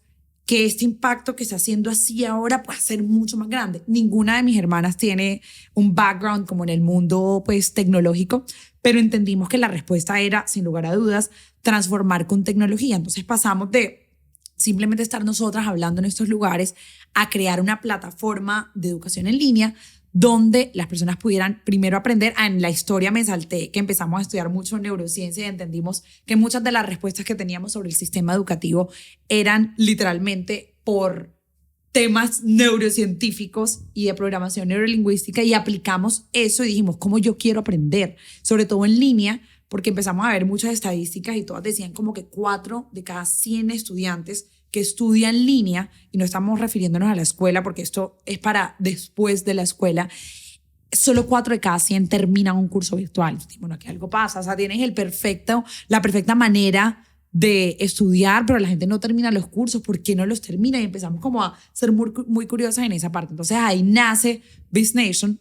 Speaker 2: que este impacto que está haciendo así ahora pueda ser mucho más grande? Ninguna de mis hermanas tiene un background como en el mundo pues tecnológico, pero entendimos que la respuesta era, sin lugar a dudas, transformar con tecnología. Entonces pasamos de simplemente estar nosotras hablando en estos lugares a crear una plataforma de educación en línea donde las personas pudieran primero aprender. En la historia me salté que empezamos a estudiar mucho neurociencia y entendimos que muchas de las respuestas que teníamos sobre el sistema educativo eran literalmente por temas neurocientíficos y de programación neurolingüística, y aplicamos eso y dijimos, ¿cómo yo quiero aprender? Sobre todo en línea, porque empezamos a ver muchas estadísticas y todas decían como que 4 de cada 100 estudiantes que estudia en línea, y no estamos refiriéndonos a la escuela porque esto es para después de la escuela, solo 4 de cada 100 terminan un curso virtual. Bueno, aquí algo pasa, o sea, tienes la perfecta manera de estudiar, pero la gente no termina los cursos. ¿Por qué no los termina? Y empezamos como a ser muy, muy curiosas en esa parte. Entonces ahí nace Biz Nation.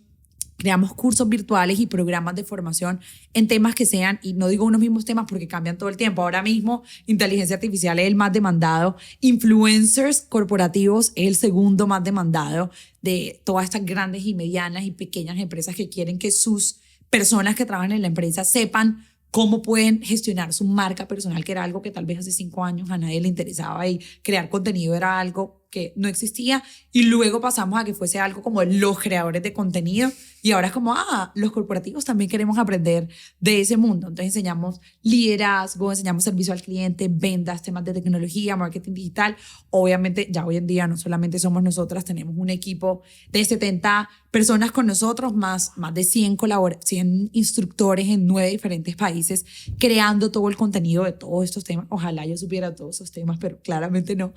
Speaker 2: Creamos cursos virtuales y programas de formación en temas que sean, y no digo unos mismos temas porque cambian todo el tiempo. Ahora mismo inteligencia artificial es el más demandado, influencers corporativos es el segundo más demandado de todas estas grandes y medianas y pequeñas empresas que quieren que sus personas que trabajan en la empresa sepan cómo pueden gestionar su marca personal, que era algo que tal vez hace 5 años a nadie le interesaba, y crear contenido era algo que no existía, y luego pasamos a que fuese algo como los creadores de contenido, y ahora es como, los corporativos también queremos aprender de ese mundo. Entonces enseñamos liderazgo, enseñamos servicio al cliente, ventas, temas de tecnología, marketing digital. Obviamente ya hoy en día no solamente somos nosotras, tenemos un equipo de 70 personas con nosotros, más de 100 instructores en 9 diferentes países, creando todo el contenido de todos estos temas. Ojalá yo supiera todos esos temas, pero claramente no.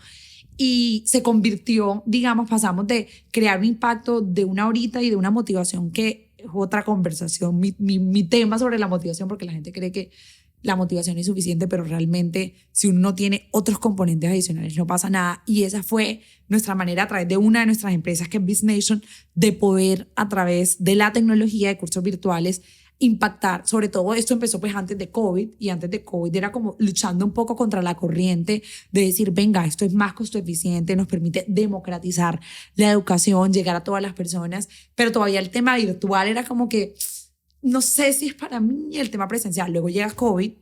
Speaker 2: Y se convirtió, digamos, pasamos de crear un impacto de una horita y de una motivación que es otra conversación, mi tema sobre la motivación, porque la gente cree que la motivación es suficiente, pero realmente si uno no tiene otros componentes adicionales no pasa nada. Y esa fue nuestra manera a través de una de nuestras empresas, que es BizNation, de poder a través de la tecnología de cursos virtuales impactar. Sobre todo esto empezó pues antes de COVID, y antes de COVID era como luchando un poco contra la corriente de decir, venga, esto es más costo eficiente, nos permite democratizar la educación, llegar a todas las personas, pero todavía el tema virtual era como que no sé si es para mí el tema presencial. Luego llega COVID,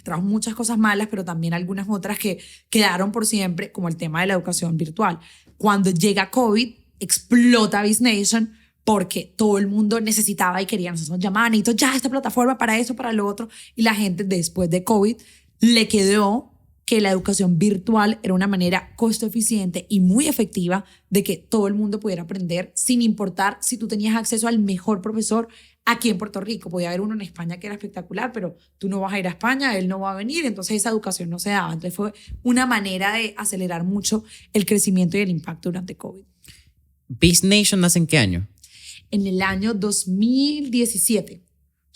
Speaker 2: trajo muchas cosas malas, pero también algunas otras que quedaron por siempre, como el tema de la educación virtual. Cuando llega COVID, explota BizNation, porque todo el mundo necesitaba y quería, nosotros nos llamaban, necesito ya esta plataforma para esto, para lo otro, y la gente después de COVID le quedó que la educación virtual era una manera costo eficiente y muy efectiva de que todo el mundo pudiera aprender, sin importar si tú tenías acceso al mejor profesor aquí en Puerto Rico. Podía haber uno en España que era espectacular, pero tú no vas a ir a España, él no va a venir, entonces esa educación no se daba. Entonces fue una manera de acelerar mucho el crecimiento y el impacto durante COVID.
Speaker 1: ¿BizNation nace en qué año?
Speaker 2: En el año 2017.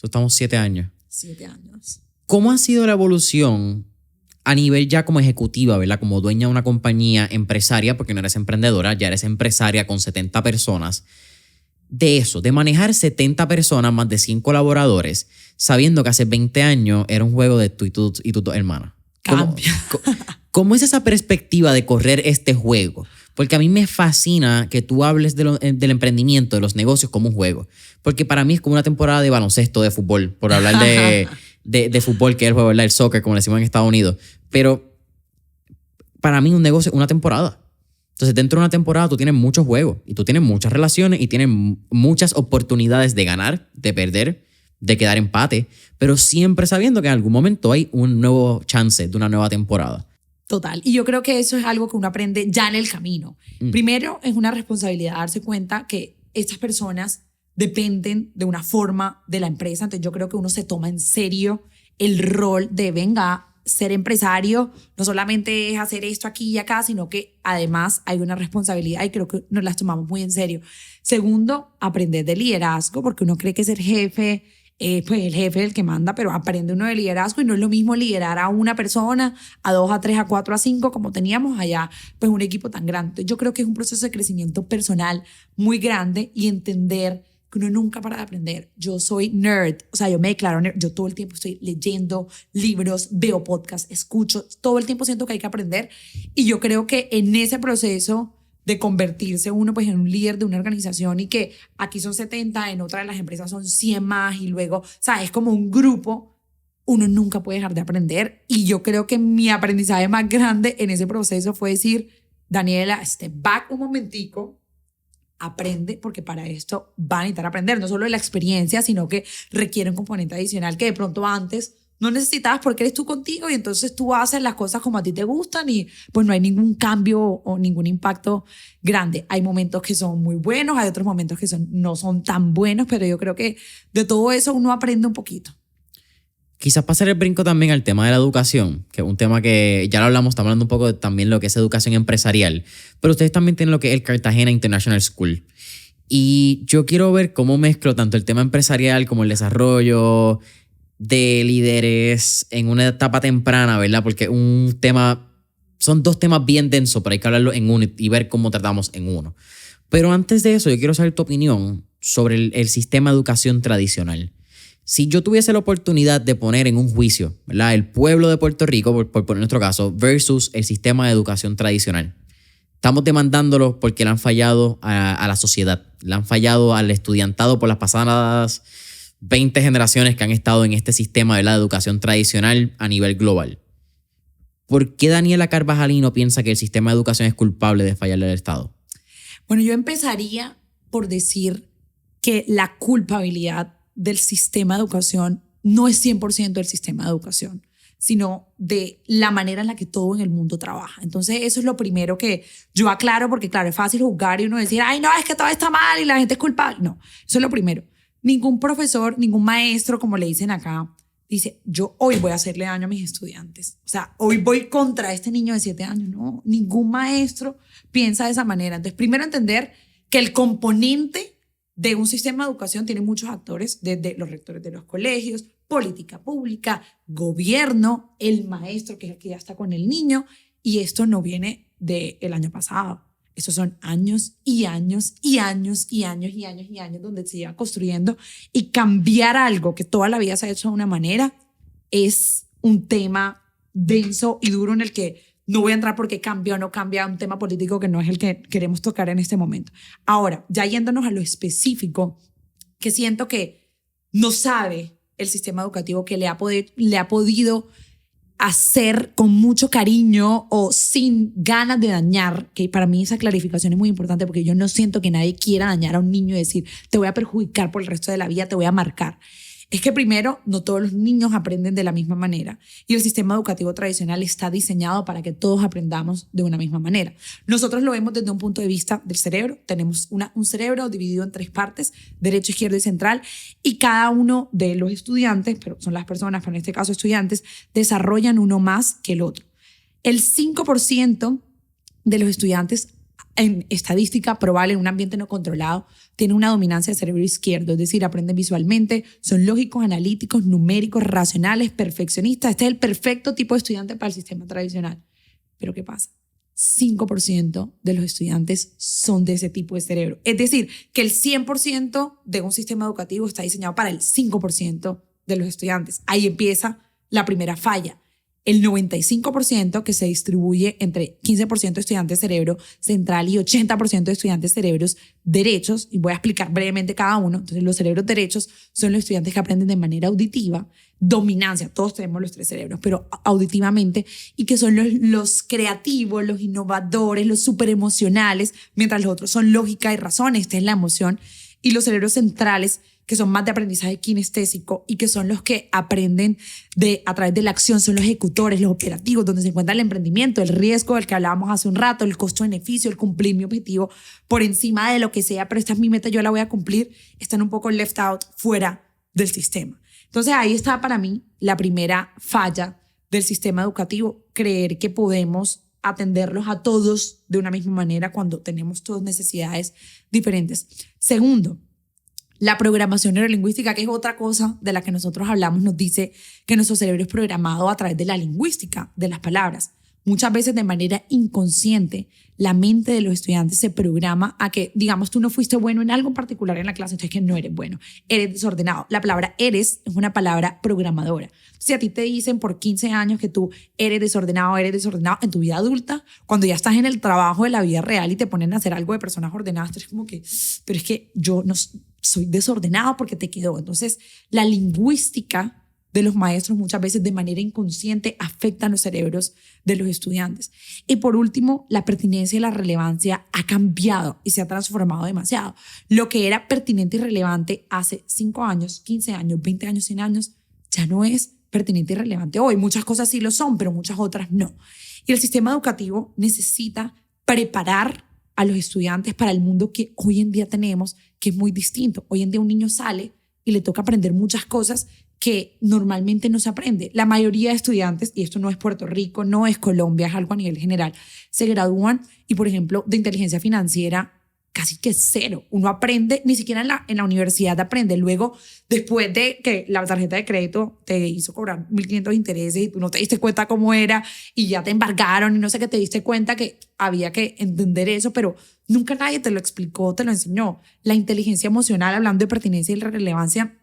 Speaker 1: Estamos 7 años.
Speaker 2: 7 años.
Speaker 1: ¿Cómo ha sido la evolución a nivel ya como ejecutiva, ¿verdad? Como dueña de una compañía empresaria, porque no eres emprendedora, ya eres empresaria con 70 personas. De eso, de manejar 70 personas, más de 100 colaboradores, sabiendo que hace 20 años era un juego de tú y tu hermana.
Speaker 2: Cambia.
Speaker 1: ¿Cómo es esa perspectiva de correr este juego? Porque a mí me fascina que tú hables del emprendimiento, de los negocios como un juego. Porque para mí es como una temporada de baloncesto, de fútbol, por hablar de fútbol, que es el juego, ¿verdad? El soccer, como le decimos en Estados Unidos. Pero para mí un negocio es una temporada. Entonces, dentro de una temporada tú tienes muchos juegos y tú tienes muchas relaciones y tienes muchas oportunidades de ganar, de perder, de quedar empate, pero siempre sabiendo que en algún momento hay un nuevo chance de una nueva temporada.
Speaker 2: Total. Y yo creo que eso es algo que uno aprende ya en el camino. Primero, es una responsabilidad darse cuenta que estas personas dependen de una forma de la empresa. Entonces, yo creo que uno se toma en serio el rol de, venga, ser empresario no solamente es hacer esto aquí y acá, sino que además hay una responsabilidad y creo que nos las tomamos muy en serio. Segundo, aprender de liderazgo, porque uno cree que ser jefe, pues el jefe es el que manda, pero aprende uno de liderazgo y no es lo mismo liderar a una persona, a 2, a 3, a 4, a 5, como teníamos allá, pues un equipo tan grande. Entonces, yo creo que es un proceso de crecimiento personal muy grande y entender que uno nunca para de aprender. Yo soy nerd, o sea, yo me declaro nerd. Yo todo el tiempo estoy leyendo libros, veo podcasts, escucho, todo el tiempo siento que hay que aprender. Y yo creo que en ese proceso de convertirse uno pues en un líder de una organización, y que aquí son 70, en otra de las empresas son 100 más, y luego, o sea, es como un grupo, uno nunca puede dejar de aprender. Y yo creo que mi aprendizaje más grande en ese proceso fue decir, Daniela, step back un momentico, aprende, porque para esto van a necesitar aprender, no solo de la experiencia, sino que requiere un componente adicional que de pronto antes no necesitabas porque eres tú contigo, y entonces tú haces las cosas como a ti te gustan y pues no hay ningún cambio o ningún impacto grande. Hay momentos que son muy buenos, hay otros momentos que no son tan buenos, pero yo creo que de todo eso uno aprende un poquito.
Speaker 1: Quizás pasar el brinco también al tema de la educación, que es un tema que ya lo hablamos, estamos hablando un poco de también lo que es educación empresarial, pero ustedes también tienen lo que es el Cartagena International School. Y yo quiero ver cómo mezclo tanto el tema empresarial como el desarrollo de líderes en una etapa temprana, ¿verdad? Porque son 2 temas bien densos, pero hay que hablarlo en uno y ver cómo tratamos en uno. Pero antes de eso, yo quiero saber tu opinión sobre el sistema de educación tradicional. Si yo tuviese la oportunidad de poner en un juicio, ¿verdad?, el pueblo de Puerto Rico, por poner nuestro caso, versus el sistema de educación tradicional, estamos demandándolo porque le han fallado a la sociedad, le han fallado al estudiantado por las pasadas 20 generaciones que han estado en este sistema de la educación tradicional a nivel global. ¿Por qué Daniela Carvajalino piensa que el sistema de educación es culpable de fallarle al Estado?
Speaker 2: Bueno, yo empezaría por decir que la culpabilidad del sistema de educación no es 100% del sistema de educación, sino de la manera en la que todo en el mundo trabaja. Entonces, eso es lo primero que yo aclaro, porque claro, es fácil juzgar y uno decir, ay, no, es que todo está mal y la gente es culpable. No, eso es lo primero. Ningún profesor, ningún maestro, como le dicen acá, dice, yo hoy voy a hacerle daño a mis estudiantes. O sea, hoy voy contra este niño de 7 años. No, ningún maestro piensa de esa manera. Entonces, primero entender que el componente de un sistema de educación tiene muchos actores, desde los rectores de los colegios, política pública, gobierno, el maestro, que es el que ya está con el niño, y esto no viene del año pasado. Estos son años y años y años y años y años y años donde se iba construyendo, y cambiar algo que toda la vida se ha hecho de una manera es un tema denso y duro en el que no voy a entrar porque cambia o no cambia, un tema político que no es el que queremos tocar en este momento. Ahora, ya yéndonos a lo específico, que siento que no sabe el sistema educativo que le ha podido hacer con mucho cariño o sin ganas de dañar, que para mí esa clarificación es muy importante, porque yo no siento que nadie quiera dañar a un niño y decir, te voy a perjudicar por el resto de la vida, te voy a marcar. Es que primero, no todos los niños aprenden de la misma manera, y el sistema educativo tradicional está diseñado para que todos aprendamos de una misma manera. Nosotros lo vemos desde un punto de vista del cerebro. Tenemos un cerebro dividido en 3 partes, derecho, izquierdo y central, y cada uno de los estudiantes, pero son las personas, pero en este caso estudiantes, desarrollan uno más que el otro. El 5% de los estudiantes, en estadística probable, en un ambiente no controlado, tienen una dominancia del cerebro izquierdo, es decir, aprenden visualmente, son lógicos, analíticos, numéricos, racionales, perfeccionistas. Este es el perfecto tipo de estudiante para el sistema tradicional. Pero ¿qué pasa? 5% de los estudiantes son de ese tipo de cerebro. Es decir, que el 100% de un sistema educativo está diseñado para el 5% de los estudiantes. Ahí empieza la primera falla. El 95% que se distribuye entre 15% de estudiantes cerebro central y 80% de estudiantes cerebros derechos, y voy a explicar brevemente cada uno. Entonces, los cerebros derechos son los estudiantes que aprenden de manera auditiva, dominancia, todos tenemos los 3 cerebros, pero auditivamente, y que son los creativos, los innovadores, los superemocionales, mientras los otros son lógica y razón, esta es la emoción, y los cerebros centrales, que son más de aprendizaje kinestésico y que son los que aprenden a través de la acción, son los ejecutores, los operativos, donde se encuentra el emprendimiento, el riesgo del que hablábamos hace un rato, el costo-beneficio, el cumplir mi objetivo por encima de lo que sea, pero esta es mi meta, yo la voy a cumplir, están un poco left out, fuera del sistema. Entonces ahí está para mí la primera falla del sistema educativo, creer que podemos atenderlos a todos de una misma manera cuando tenemos todas necesidades diferentes. Segundo, la programación neurolingüística, que es otra cosa de la que nosotros hablamos, nos dice que nuestro cerebro es programado a través de la lingüística, de las palabras. Muchas veces de manera inconsciente, la mente de los estudiantes se programa a que, digamos, tú no fuiste bueno en algo en particular en la clase, entonces que no eres bueno, eres desordenado. La palabra eres es una palabra programadora. Si a ti te dicen por 15 años que tú eres desordenado en tu vida adulta, cuando ya estás en el trabajo de la vida real y te ponen a hacer algo de personas ordenadas, tú eres como que, pero es que yo no soy desordenado porque te quedó. Entonces, la lingüística de los maestros muchas veces de manera inconsciente afectan los cerebros de los estudiantes. Y por último, la pertinencia y la relevancia ha cambiado y se ha transformado demasiado. Lo que era pertinente y relevante hace 5 años, 15 años, 20 años, 100 años, ya no es pertinente y relevante hoy. Muchas cosas sí lo son, pero muchas otras no. Y el sistema educativo necesita preparar a los estudiantes para el mundo que hoy en día tenemos, que es muy distinto. Hoy en día un niño sale y le toca aprender muchas cosas que normalmente no se aprende. La mayoría de estudiantes, y esto no es Puerto Rico, no es Colombia, es algo a nivel general, se gradúan y, por ejemplo, de inteligencia financiera, casi que 0. Uno aprende, ni siquiera en la universidad aprende. Luego, después de que la tarjeta de crédito te hizo cobrar 1.500 intereses y tú no te diste cuenta cómo era y ya te embargaron y no sé qué, te diste cuenta que había que entender eso, pero nunca nadie te lo explicó, te lo enseñó. La inteligencia emocional, hablando de pertinencia y relevancia,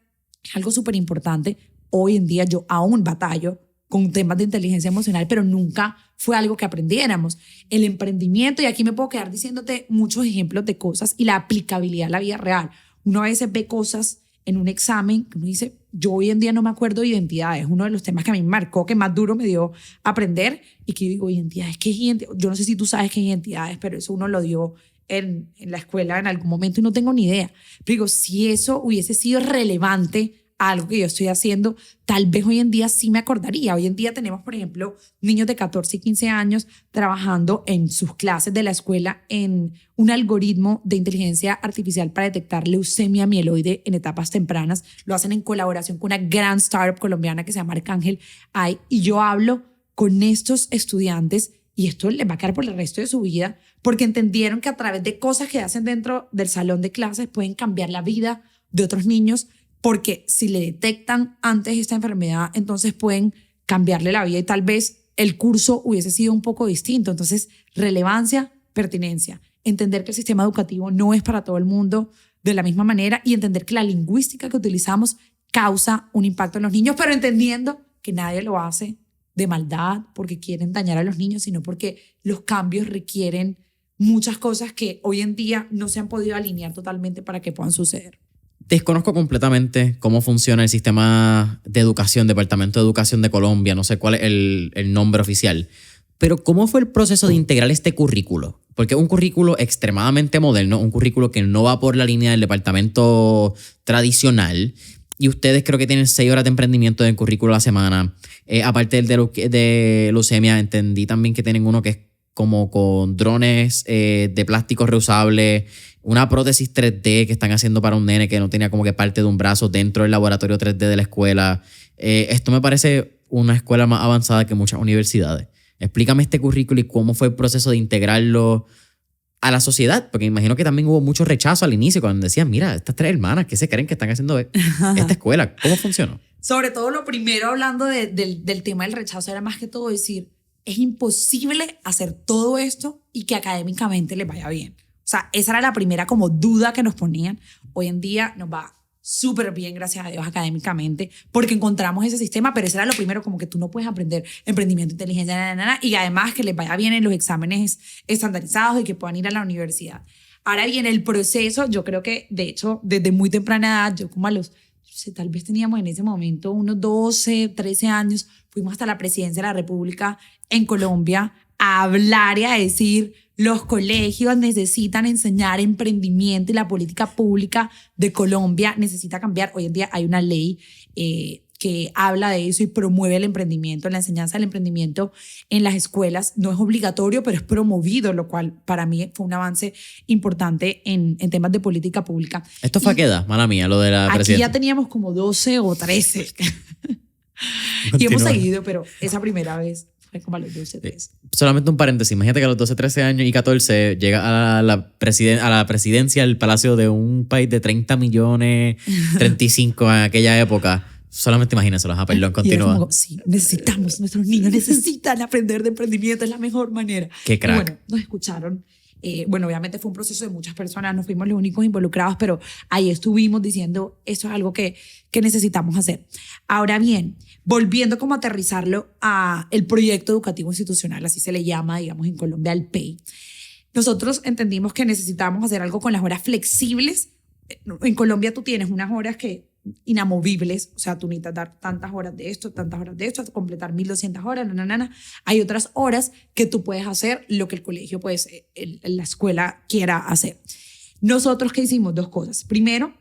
Speaker 2: es algo súper importante. Hoy en día yo aún batallo con temas de inteligencia emocional, pero nunca fue algo que aprendiéramos. El emprendimiento, y aquí me puedo quedar diciéndote muchos ejemplos de cosas, y la aplicabilidad a la vida real. Uno a veces ve cosas en un examen, uno dice, yo hoy en día no me acuerdo de identidades, uno de los temas que a mí me marcó, que más duro me dio aprender, y que yo digo, identidades, ¿qué es identidad? Yo no sé si tú sabes qué es identidades, pero eso uno lo dio en la escuela en algún momento y no tengo ni idea. Pero digo, si eso hubiese sido relevante a algo que yo estoy haciendo, tal vez hoy en día sí me acordaría. Hoy en día tenemos, por ejemplo, niños de 14 y 15 años trabajando en sus clases de la escuela en un algoritmo de inteligencia artificial para detectar leucemia mieloide en etapas tempranas. Lo hacen en colaboración con una gran startup colombiana que se llama Arcángel AI. Y yo hablo con estos estudiantes y esto les va a quedar por el resto de su vida porque entendieron que a través de cosas que hacen dentro del salón de clases pueden cambiar la vida de otros niños, porque si le detectan antes esta enfermedad, entonces pueden cambiarle la vida y tal vez el curso hubiese sido un poco distinto. Entonces, relevancia, pertinencia, entender que el sistema educativo no es para todo el mundo de la misma manera y entender que la lingüística que utilizamos causa un impacto en los niños, pero entendiendo que nadie lo hace de maldad porque quieren dañar a los niños, sino porque los cambios requieren muchas cosas que hoy en día no se han podido alinear totalmente para que puedan suceder.
Speaker 1: Desconozco completamente cómo funciona el sistema de educación, Departamento de Educación de Colombia, no sé cuál es el nombre oficial, pero ¿cómo fue el proceso de integrar este currículo? Porque es un currículo extremadamente moderno, un currículo que no va por la línea del departamento tradicional, y ustedes creo que tienen 6 horas de emprendimiento en el currículo a la semana. Aparte de leucemia, entendí también que tienen uno que es como con drones de plástico reusable, una prótesis 3D que están haciendo para un nene que no tenía como que parte de un brazo dentro del laboratorio 3D de la escuela. Esto me parece una escuela más avanzada que muchas universidades. Explícame este currículo y cómo fue el proceso de integrarlo a la sociedad, porque me imagino que también hubo mucho rechazo al inicio cuando decían, mira, estas 3 hermanas, ¿qué se creen que están haciendo esta escuela? ¿Cómo funcionó?
Speaker 2: Sobre todo lo primero, hablando del tema del rechazo, era más que todo decir, es imposible hacer todo esto y que académicamente les vaya bien. O sea, esa era la primera como duda que nos ponían. Hoy en día nos va súper bien, gracias a Dios, académicamente, porque encontramos ese sistema, pero eso era lo primero, como que tú no puedes aprender emprendimiento, inteligencia, y además que les vaya bien en los exámenes estandarizados y que puedan ir a la universidad. Ahora bien, el proceso, yo creo que, de hecho, desde muy temprana edad, yo como a los, tal vez teníamos en ese momento unos 12, 13 años, fuimos hasta la presidencia de la República en Colombia a hablar y a decir, los colegios necesitan enseñar emprendimiento y la política pública de Colombia necesita cambiar. Hoy en día hay una ley que habla de eso y promueve el emprendimiento, la enseñanza del emprendimiento en las escuelas. No es obligatorio, pero es promovido, lo cual para mí fue un avance importante en temas de política pública.
Speaker 1: ¿Esto fue a qué edad, mala mía, lo de la presidencia?
Speaker 2: Aquí ya teníamos como 12 o 13. Y hemos seguido, pero esa primera vez fue como a los 12, 13.
Speaker 1: Solamente un paréntesis. Imagínate que a los 12, 13 años y 14 llega a la presidencia del palacio de un país de 30 millones, 35 en aquella época. Solamente imagínenselo. Perdón, continúa.
Speaker 2: Como, sí, nuestros niños necesitan aprender de emprendimiento, es la mejor manera.
Speaker 1: Qué crack.
Speaker 2: Y bueno, nos escucharon. Bueno, obviamente fue un proceso de muchas personas, no fuimos los únicos involucrados, pero ahí estuvimos diciendo, esto es algo que necesitamos hacer. Ahora bien, volviendo como a aterrizarlo a el proyecto educativo institucional, así se le llama, digamos, en Colombia, el PEI. Nosotros entendimos que necesitábamos hacer algo con las horas flexibles. En Colombia tú tienes unas horas inamovibles, o sea, tú necesitas dar tantas horas de esto, hasta completar 1200 horas, Hay otras horas que tú puedes hacer lo que el colegio, pues, la escuela quiera hacer. Nosotros, ¿qué hicimos? 2 cosas. Primero,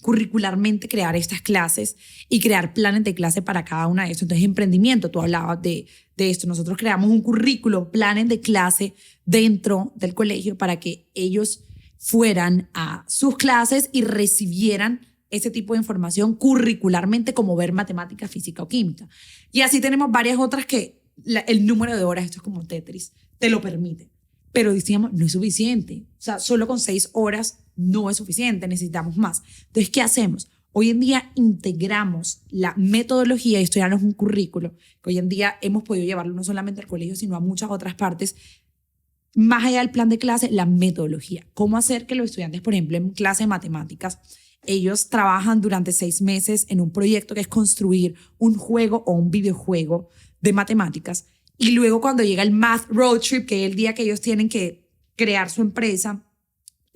Speaker 2: curricularmente crear estas clases y crear planes de clase para cada una de estos. Entonces, emprendimiento, tú hablabas de esto. Nosotros creamos un currículo, planes de clase dentro del colegio para que ellos fueran a sus clases y recibieran ese tipo de información curricularmente, como ver matemática, física o química. Y así tenemos varias otras que el número de horas, esto es como Tetris, te lo permite. Pero decíamos, no es suficiente. O sea, solo con 6 horas no es suficiente, necesitamos más. Entonces, ¿qué hacemos? Hoy en día integramos la metodología, y esto ya no es un currículo, que hoy en día hemos podido llevarlo no solamente al colegio, sino a muchas otras partes. Más allá del plan de clase, la metodología. ¿Cómo hacer que los estudiantes, por ejemplo, en clase de matemáticas, ellos trabajan durante 6 meses en un proyecto que es construir un juego o un videojuego de matemáticas, y luego cuando llega el Math Road Trip, que es el día que ellos tienen que crear su empresa,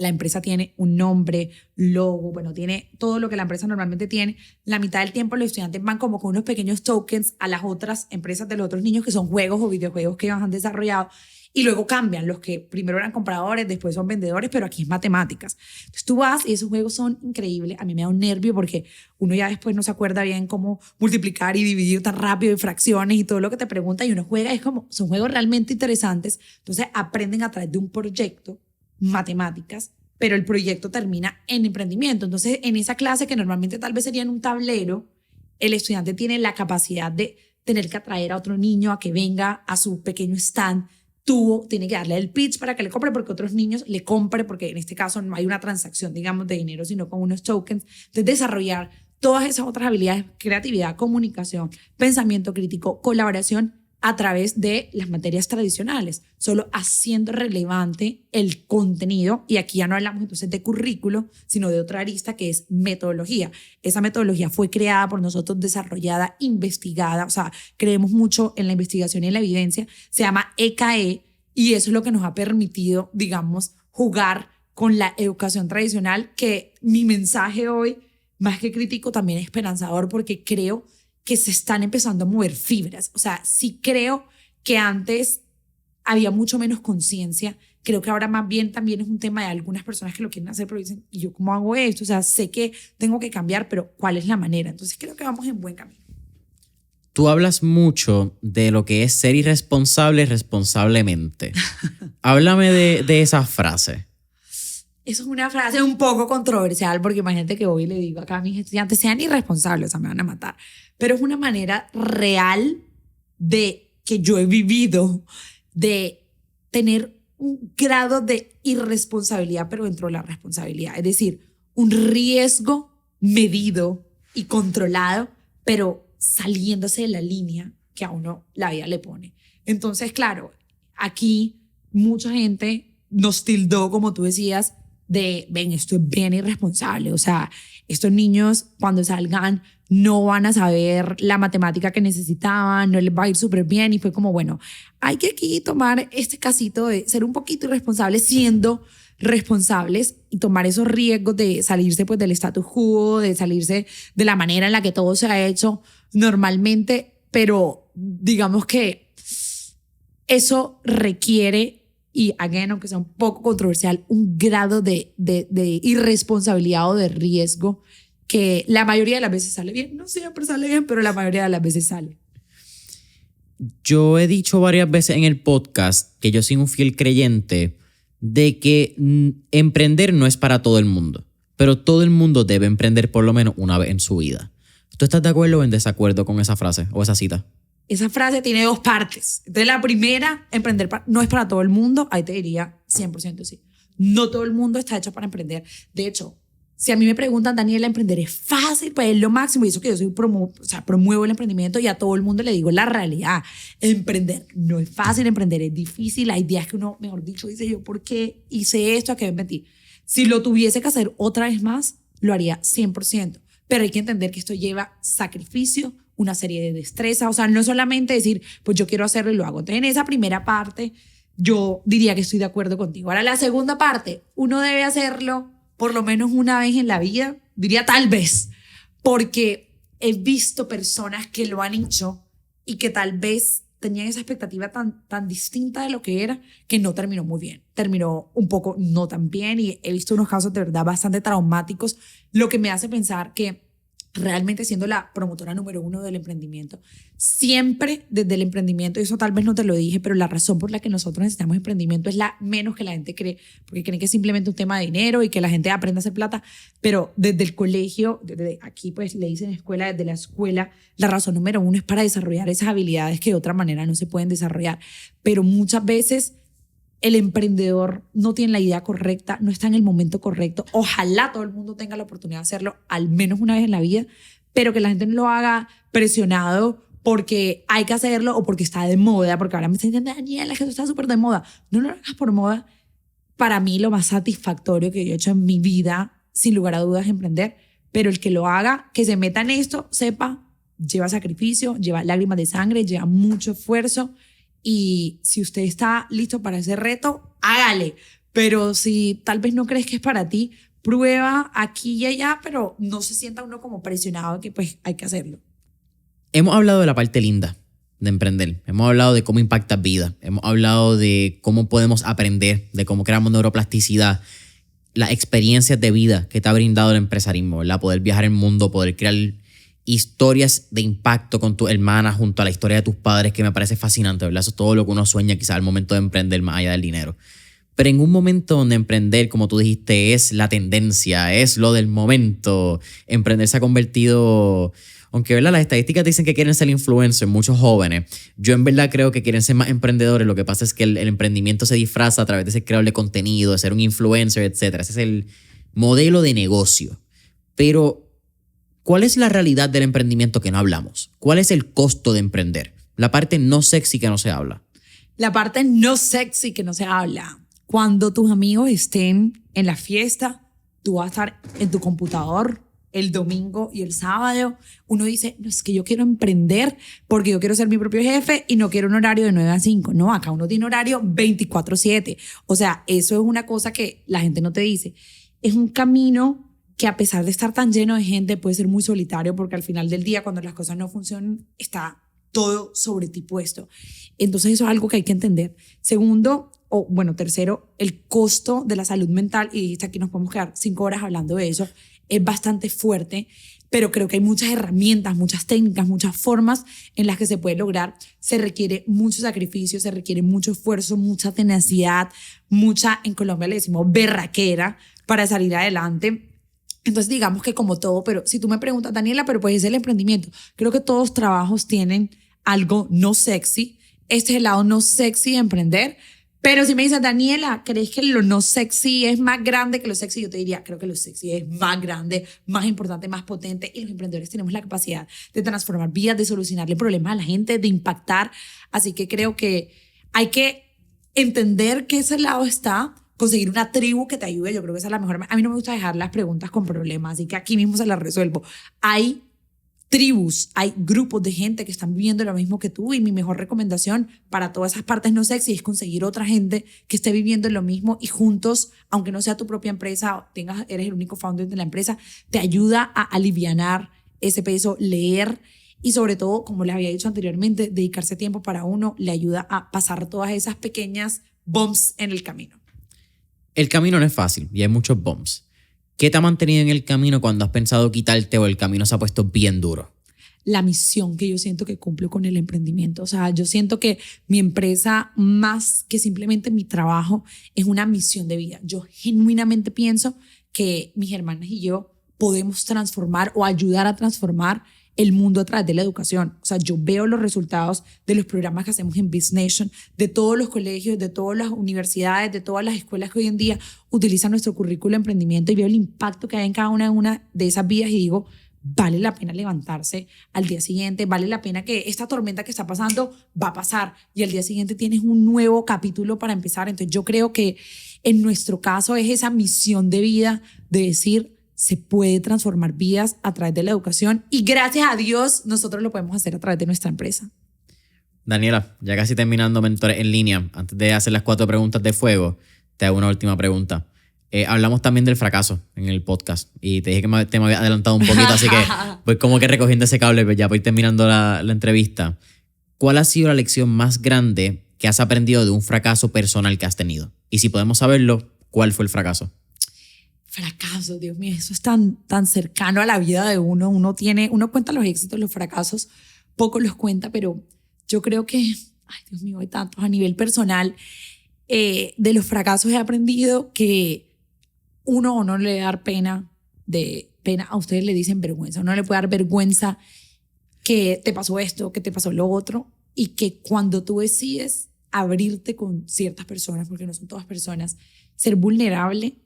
Speaker 2: La empresa tiene un nombre, logo, bueno, tiene todo lo que la empresa normalmente tiene. La mitad del tiempo los estudiantes van como con unos pequeños tokens a las otras empresas de los otros niños, que son juegos o videojuegos que ellos han desarrollado, y luego cambian. Los que primero eran compradores, después son vendedores, pero aquí es matemáticas. Entonces tú vas y esos juegos son increíbles. A mí me da un nervio porque uno ya después no se acuerda bien cómo multiplicar y dividir tan rápido en fracciones y todo lo que te pregunta, y uno juega, es como, son juegos realmente interesantes. Entonces aprenden a través de un proyecto matemáticas, pero el proyecto termina en emprendimiento. Entonces, en esa clase que normalmente tal vez sería en un tablero, el estudiante tiene la capacidad de tener que atraer a otro niño a que venga a su pequeño stand. Tiene que darle el pitch para que le compre, porque otros niños le compren, porque en este caso no hay una transacción, digamos, de dinero, sino con unos tokens. Entonces, desarrollar todas esas otras habilidades: creatividad, comunicación, pensamiento crítico, colaboración, a través de las materias tradicionales, solo haciendo relevante el contenido. Y aquí ya no hablamos entonces de currículo, sino de otra arista, que es metodología. Esa metodología fue creada por nosotros, desarrollada, investigada, o sea, creemos mucho en la investigación y en la evidencia. Se llama EKE, y eso es lo que nos ha permitido, digamos, jugar con la educación tradicional, que mi mensaje hoy, más que crítico, también es esperanzador, porque creo que se están empezando a mover fibras. O sea, sí creo que antes había mucho menos conciencia. Creo que ahora más bien también es un tema de algunas personas que lo quieren hacer, pero dicen, ¿y yo cómo hago esto? O sea, sé que tengo que cambiar, pero ¿cuál es la manera? Entonces creo que vamos en buen camino.
Speaker 1: Tú hablas mucho de lo que es ser irresponsable responsablemente. Háblame de esa frase.
Speaker 2: Eso es una frase un poco controversial, porque imagínate que hoy le digo acá a mis estudiantes: sean irresponsables, o sea, me van a matar. Pero es una manera real de que yo he vivido, de tener un grado de irresponsabilidad, pero dentro de la responsabilidad. Es decir, un riesgo medido y controlado, pero saliéndose de la línea que a uno la vida le pone. Entonces, claro, aquí mucha gente nos tildó, como tú decías, de, ven, esto es bien irresponsable. O sea, estos niños cuando salgan no van a saber la matemática que necesitaban, no les va a ir súper bien. Y fue como, bueno, hay que aquí tomar este casito de ser un poquito irresponsables, siendo responsables, y tomar esos riesgos de salirse pues del status quo, de salirse de la manera en la que todo se ha hecho normalmente. Pero digamos que eso requiere, y again, aunque sea un poco controversial, un grado de irresponsabilidad o de riesgo que la mayoría de las veces sale bien. No siempre sale bien, pero la mayoría de las veces sale.
Speaker 1: Yo he dicho varias veces en el podcast que yo soy un fiel creyente de que emprender no es para todo el mundo, pero todo el mundo debe emprender por lo menos una vez en su vida. ¿Tú estás de acuerdo o en desacuerdo con esa frase o esa cita?
Speaker 2: Esa frase tiene dos partes. Entonces, la primera, emprender no es para todo el mundo. Ahí te diría 100% sí. No todo el mundo está hecho para emprender. De hecho, si a mí me preguntan, Daniela, emprender es fácil, pues es lo máximo. Y eso que yo soy promuevo el emprendimiento, y a todo el mundo le digo la realidad. Emprender no es fácil, emprender es difícil. Hay días que uno, mejor dicho, dice, yo, ¿por qué hice esto? ¿A qué me metí? Si lo tuviese que hacer otra vez más, lo haría 100%. Pero hay que entender que esto lleva sacrificio, una serie de destrezas. O sea, no solamente decir, pues yo quiero hacerlo y lo hago. Entonces, en esa primera parte, yo diría que estoy de acuerdo contigo. Ahora, la segunda parte, uno debe hacerlo por lo menos una vez en la vida. Diría tal vez, porque he visto personas que lo han hecho y que tal vez tenían esa expectativa tan distinta de lo que era, que no terminó muy bien. Terminó un poco no tan bien, y he visto unos casos de verdad bastante traumáticos, lo que me hace pensar que realmente, siendo la promotora número 1 del emprendimiento, siempre desde el emprendimiento, y eso tal vez no te lo dije, pero la razón por la que nosotros necesitamos emprendimiento es la menos que la gente cree, porque creen que es simplemente un tema de dinero y que la gente aprenda a hacer plata. Pero desde el colegio, desde aquí pues le dicen escuela, desde la escuela, la razón número 1 es para desarrollar esas habilidades que de otra manera no se pueden desarrollar. Pero muchas veces el emprendedor no tiene la idea correcta, no está en el momento correcto. Ojalá todo el mundo tenga la oportunidad de hacerlo al menos una vez en la vida, pero que la gente no lo haga presionado porque hay que hacerlo o porque está de moda, porque ahora me están diciendo, Daniela, que eso está súper de moda. No lo hagas por moda. Para mí, lo más satisfactorio que yo he hecho en mi vida, sin lugar a dudas, es emprender. Pero el que lo haga, que se meta en esto, sepa, lleva sacrificio, lleva lágrimas de sangre, lleva mucho esfuerzo. Y si usted está listo para ese reto, hágale. Pero si tal vez no crees que es para ti, prueba aquí y allá, pero no se sienta uno como presionado que pues hay que hacerlo.
Speaker 1: Hemos hablado de la parte linda de emprender. Hemos hablado de cómo impacta vida. Hemos hablado de cómo podemos aprender, de cómo creamos neuroplasticidad, las experiencias de vida que te ha brindado el empresarismo, ¿verdad? Poder viajar el mundo, poder crear historias de impacto con tu hermana junto a la historia de tus padres, que me parece fascinante, ¿verdad? Eso es todo lo que uno sueña quizás al momento de emprender más allá del dinero. Pero en un momento donde emprender, como tú dijiste, es la tendencia, es lo del momento, emprender se ha convertido... Aunque, ¿verdad? Las estadísticas dicen que quieren ser influencers, muchos jóvenes. Yo en verdad creo que quieren ser más emprendedores. Lo que pasa es que el emprendimiento se disfraza a través de ser creador de contenido, de ser un influencer, etc. Ese es el modelo de negocio. Pero, ¿cuál es la realidad del emprendimiento que no hablamos? ¿Cuál es el costo de emprender? La parte no sexy que no se habla.
Speaker 2: La parte no sexy que no se habla. Cuando tus amigos estén en la fiesta, tú vas a estar en tu computador el domingo y el sábado. Uno dice, no, es que yo quiero emprender porque yo quiero ser mi propio jefe y no quiero un horario de 9 a 5. No, acá uno tiene horario 24/7. O sea, eso es una cosa que la gente no te dice. Es un camino que, a pesar de estar tan lleno de gente, puede ser muy solitario, porque al final del día, cuando las cosas no funcionan, está todo sobre ti puesto. Entonces eso es algo que hay que entender. Segundo, o bueno, tercero, el costo de la salud mental, y aquí nos podemos quedar 5 horas hablando de eso, es bastante fuerte, pero creo que hay muchas herramientas, muchas técnicas, muchas formas en las que se puede lograr. Se requiere mucho sacrificio, se requiere mucho esfuerzo, mucha tenacidad, mucha, en Colombia le decimos berraquera, para salir adelante. Entonces, digamos que como todo, pero si tú me preguntas, Daniela, pero pues es el emprendimiento. Creo que todos trabajos tienen algo no sexy. Este es el lado no sexy de emprender. Pero si me dices, Daniela, ¿crees que lo no sexy es más grande que lo sexy? Yo te diría, creo que lo sexy es más grande, más importante, más potente. Y los emprendedores tenemos la capacidad de transformar vidas, de solucionarle problemas a la gente, de impactar. Así que creo que hay que entender que ese lado está, conseguir una tribu que te ayude. Yo creo que esa es la mejor. A mí no me gusta dejar las preguntas con problemas, así que aquí mismo se las resuelvo. Hay tribus, hay grupos de gente que están viviendo lo mismo que tú, y mi mejor recomendación para todas esas partes no sexy es conseguir otra gente que esté viviendo lo mismo, y juntos, aunque no sea tu propia empresa, eres el único founder de la empresa, te ayuda a alivianar ese peso. Leer, y sobre todo, como les había dicho anteriormente, dedicarse tiempo para uno le ayuda a pasar todas esas pequeñas bumps en el camino.
Speaker 1: El camino no es fácil y hay muchos bumps. ¿Qué te ha mantenido en el camino cuando has pensado quitarte o el camino se ha puesto bien duro?
Speaker 2: La misión que yo siento que cumplo con el emprendimiento. O sea, yo siento que mi empresa, más que simplemente mi trabajo, es una misión de vida. Yo genuinamente pienso que mis hermanas y yo podemos transformar o ayudar a transformar el mundo a través de la educación. O sea, yo veo los resultados de los programas que hacemos en Biz Nation, de todos los colegios, de todas las universidades, de todas las escuelas que hoy en día utilizan nuestro currículo de emprendimiento, y veo el impacto que hay en cada una de esas vidas y digo, vale la pena levantarse al día siguiente, vale la pena que esta tormenta que está pasando va a pasar y al día siguiente tienes un nuevo capítulo para empezar. Entonces yo creo que en nuestro caso es esa misión de vida de decir, se puede transformar vidas a través de la educación, y gracias a Dios nosotros lo podemos hacer a través de nuestra empresa.
Speaker 1: Daniela, ya casi terminando Mentores en Línea, antes de hacer las 4 preguntas de fuego, te hago una última pregunta. Hablamos también del fracaso en el podcast y te dije que te me había adelantado un poquito, así que voy como que recogiendo ese cable, pues ya voy terminando la entrevista. ¿Cuál ha sido la lección más grande que has aprendido de un fracaso personal que has tenido? Y si podemos saberlo, ¿cuál fue el fracaso?
Speaker 2: Fracaso, Dios mío, eso es tan cercano a la vida de uno. Uno cuenta los éxitos, los fracasos, poco los cuenta, pero yo creo que, ay Dios mío, hay tantos. A nivel personal, de los fracasos he aprendido que uno no le debe dar pena, a ustedes le dicen vergüenza, uno le puede dar vergüenza que te pasó esto, que te pasó lo otro, y que cuando tú decides abrirte con ciertas personas, porque no son todas personas, ser vulnerable,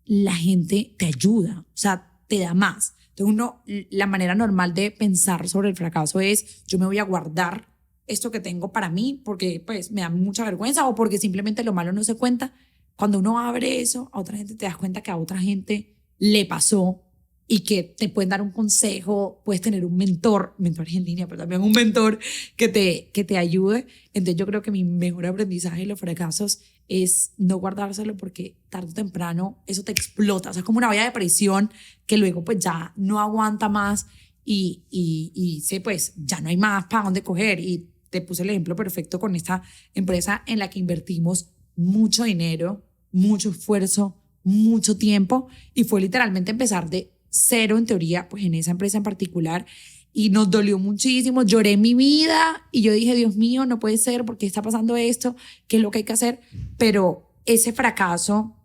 Speaker 2: la gente te ayuda, o sea, te da más. Entonces la manera normal de pensar sobre el fracaso es, yo me voy a guardar esto que tengo para mí porque pues me da mucha vergüenza, o porque simplemente lo malo no se cuenta. Cuando uno abre eso a otra gente, te das cuenta que a otra gente le pasó y que te pueden dar un consejo, puedes tener un mentor en línea, pero también un mentor que te ayude. Entonces yo creo que mi mejor aprendizaje de los fracasos es no guardárselo porque tarde o temprano eso te explota. O sea, es como una olla de presión que luego pues ya no aguanta más y sí, pues ya no hay más para dónde coger. Y te puse el ejemplo perfecto con esta empresa en la que invertimos mucho dinero, mucho esfuerzo, mucho tiempo y fue literalmente empezar de cero en teoría, pues en esa empresa en particular y nos dolió muchísimo, lloré mi vida y yo dije, Dios mío, no puede ser, ¿por qué está pasando esto? ¿Qué es lo que hay que hacer? Pero ese fracaso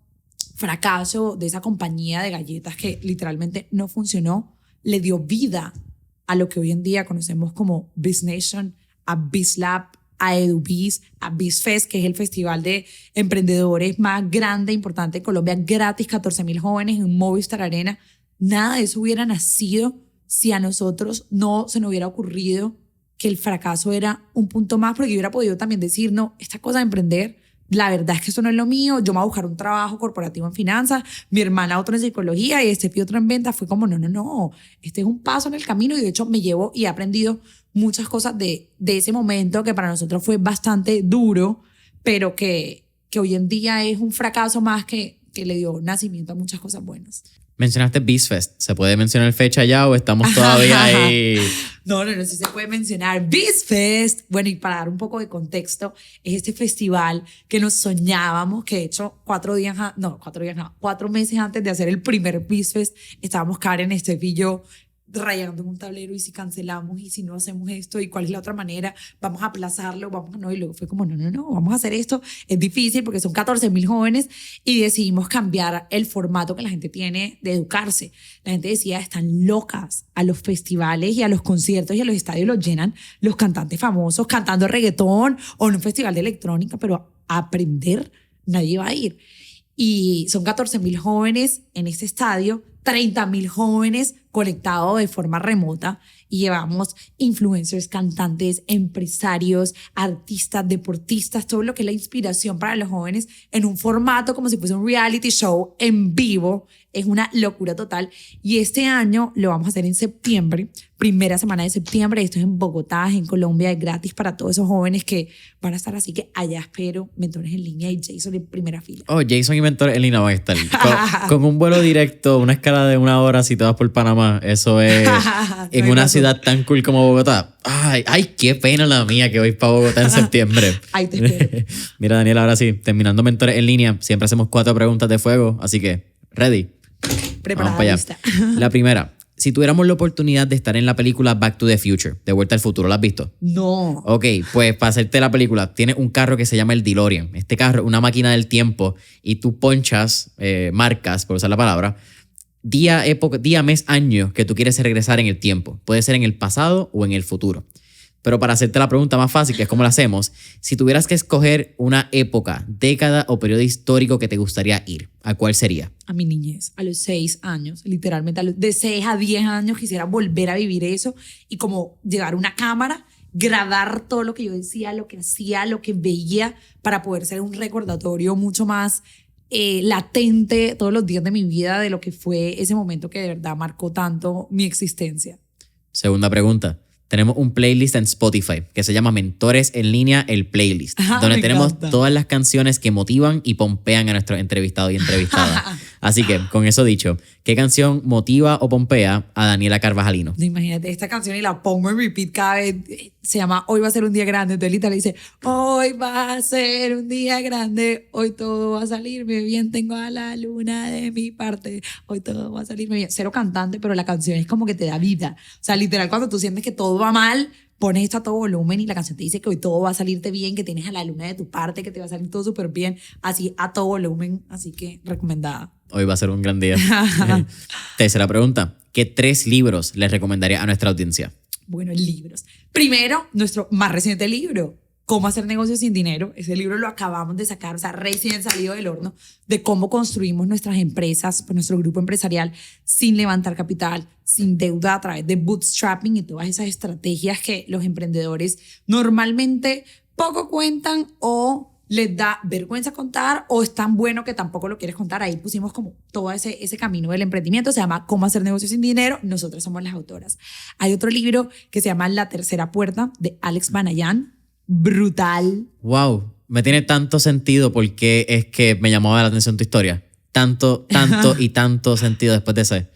Speaker 2: de esa compañía de galletas que literalmente no funcionó, le dio vida a lo que hoy en día conocemos como Biz Nation, a BizLab, a EduBiz, a BizFest, que es el festival de emprendedores más grande e importante de Colombia, gratis, 14,000 jóvenes en Movistar Arena. Nada de eso hubiera nacido si a nosotros no se nos hubiera ocurrido que el fracaso era un punto más, porque yo hubiera podido también decir, no, esta cosa de emprender, la verdad es que esto no es lo mío, yo me voy a buscar un trabajo corporativo en finanzas, mi hermana otro en psicología y este otro en ventas. Fue como, no, este es un paso en el camino y de hecho me llevo y he aprendido muchas cosas de ese momento que para nosotros fue bastante duro, pero que hoy en día es un fracaso más que le dio nacimiento a muchas cosas buenas.
Speaker 1: Mencionaste BizFest. ¿Se puede mencionar fecha ya o estamos todavía ahí?
Speaker 2: No, sí se puede mencionar. BizFest, bueno, y para dar un poco de contexto, es este festival que nos soñábamos, que de hecho 4 meses antes de hacer el primer BizFest, estábamos Karen, Steph y yo rayando en un tablero y si cancelamos y si no hacemos esto y cuál es la otra manera, vamos a aplazarlo, no, y luego fue como no, vamos a hacer esto, es difícil porque son 14,000 jóvenes y decidimos cambiar el formato que la gente tiene de educarse. La gente decía, están locas, a los festivales y a los conciertos y a los estadios los llenan los cantantes famosos cantando reggaetón o en un festival de electrónica, pero a aprender nadie va a ir. Y son 14,000 jóvenes en este estadio, 30,000 jóvenes conectados de forma remota y llevamos influencers, cantantes, empresarios, artistas, deportistas, todo lo que es la inspiración para los jóvenes en un formato como si fuese un reality show en vivo. Es una locura total y este año lo vamos a hacer en septiembre, primera semana de septiembre. Esto es en Bogotá, en Colombia, es gratis para todos esos jóvenes que van a estar, así que allá espero mentores en línea y Jason en primera fila.
Speaker 1: Oh, Jason y mentores en línea van a estar con un vuelo directo, una escala de 1 hora si te vas por Panamá. Eso es en una ciudad tan cool como Bogotá. Ay, qué pena la mía que voy para Bogotá en septiembre.
Speaker 2: Ahí te espero.
Speaker 1: Mira, Daniela, ahora sí, terminando mentores en línea, siempre hacemos 4 preguntas de fuego, así que, ready.
Speaker 2: Preparada,
Speaker 1: vamos para
Speaker 2: lista.
Speaker 1: allá. La primera, si tuviéramos la oportunidad de estar en la película Back to the Future, De Vuelta al Futuro, ¿la has visto?
Speaker 2: No.
Speaker 1: Ok, pues para hacerte la película, tienes un carro que se llama el DeLorean. Este carro es una máquina del tiempo y tú ponchas, marcas, por usar la palabra, día, época, día, mes, año que tú quieres regresar en el tiempo. Puede ser en el pasado o en el futuro. Pero para hacerte la pregunta más fácil, que es cómo la hacemos, si tuvieras que escoger una época, década o periodo histórico que te gustaría ir, ¿a cuál sería?
Speaker 2: A mi niñez, a los 6 años, literalmente de 6 a 10 años quisiera volver a vivir eso y como llevar una cámara, grabar todo lo que yo decía, lo que hacía, lo que veía para poder ser un recordatorio mucho más latente todos los días de mi vida de lo que fue ese momento que de verdad marcó tanto mi existencia.
Speaker 1: Segunda pregunta. Tenemos un playlist en Spotify que se llama Mentores en Línea, el playlist, donde tenemos todas las canciones que motivan y pompean a nuestros entrevistados y entrevistadas. Así que, con eso dicho, ¿qué canción motiva o pompea a Daniela Carvajalino?
Speaker 2: Imagínate esta canción y la pongo en repeat cada vez. Se llama Hoy va a ser un día grande. Entonces Lita le dice, hoy va a ser un día grande, hoy todo va a salirme bien, tengo a la luna de mi parte, hoy todo va a salirme bien. Cero cantante, pero la canción es como que te da vida. O sea, literal, cuando tú sientes que todo va mal, pones esto a todo volumen y la canción te dice que hoy todo va a salirte bien, que tienes a la luna de tu parte, que te va a salir todo súper bien, así a todo volumen. Así que recomendada.
Speaker 1: Hoy va a ser un gran día. Tercera pregunta. ¿Qué 3 libros les recomendaría a nuestra audiencia?
Speaker 2: Bueno, libros. Primero, nuestro más reciente libro, Cómo hacer negocios sin dinero. Ese libro lo acabamos de sacar, o sea, recién salido del horno, de cómo construimos nuestras empresas, pues nuestro grupo empresarial, sin levantar capital, sin deuda, a través de bootstrapping y todas esas estrategias que los emprendedores normalmente poco cuentan o les da vergüenza contar o es tan bueno que tampoco lo quieres contar. Ahí pusimos como todo ese camino del emprendimiento. Se llama Cómo hacer negocios sin dinero. Nosotras somos las autoras. Hay otro libro que se llama La tercera puerta de Alex Banayan. Brutal.
Speaker 1: Wow. me tiene tanto sentido porque es que me llamaba la atención tu historia. Tanto y tanto sentido después de ese.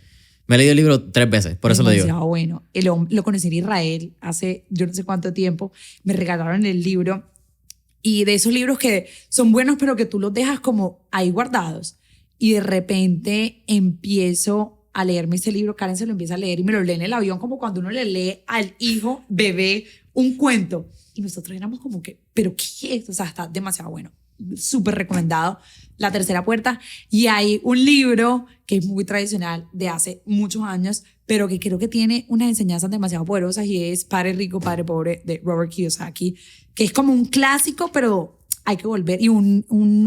Speaker 1: Me he leído el libro 3 veces, por eso lo digo.
Speaker 2: Demasiado bueno. Lo conocí en Israel hace yo no sé cuánto tiempo. Me regalaron el libro. Y de esos libros que son buenos, pero que tú los dejas como ahí guardados. Y de repente empiezo a leerme ese libro. Karen se lo empieza a leer y me lo lee en el avión, como cuando uno le lee al hijo, bebé, un cuento. Y nosotros éramos como que, ¿pero qué es? O sea, está demasiado bueno. Súper recomendado. La tercera puerta. Y hay un libro que es muy tradicional de hace muchos años, pero que creo que tiene unas enseñanzas demasiado poderosas, y es Padre Rico, Padre Pobre, de Robert Kiyosaki, que es como un clásico, pero hay que volver. Y un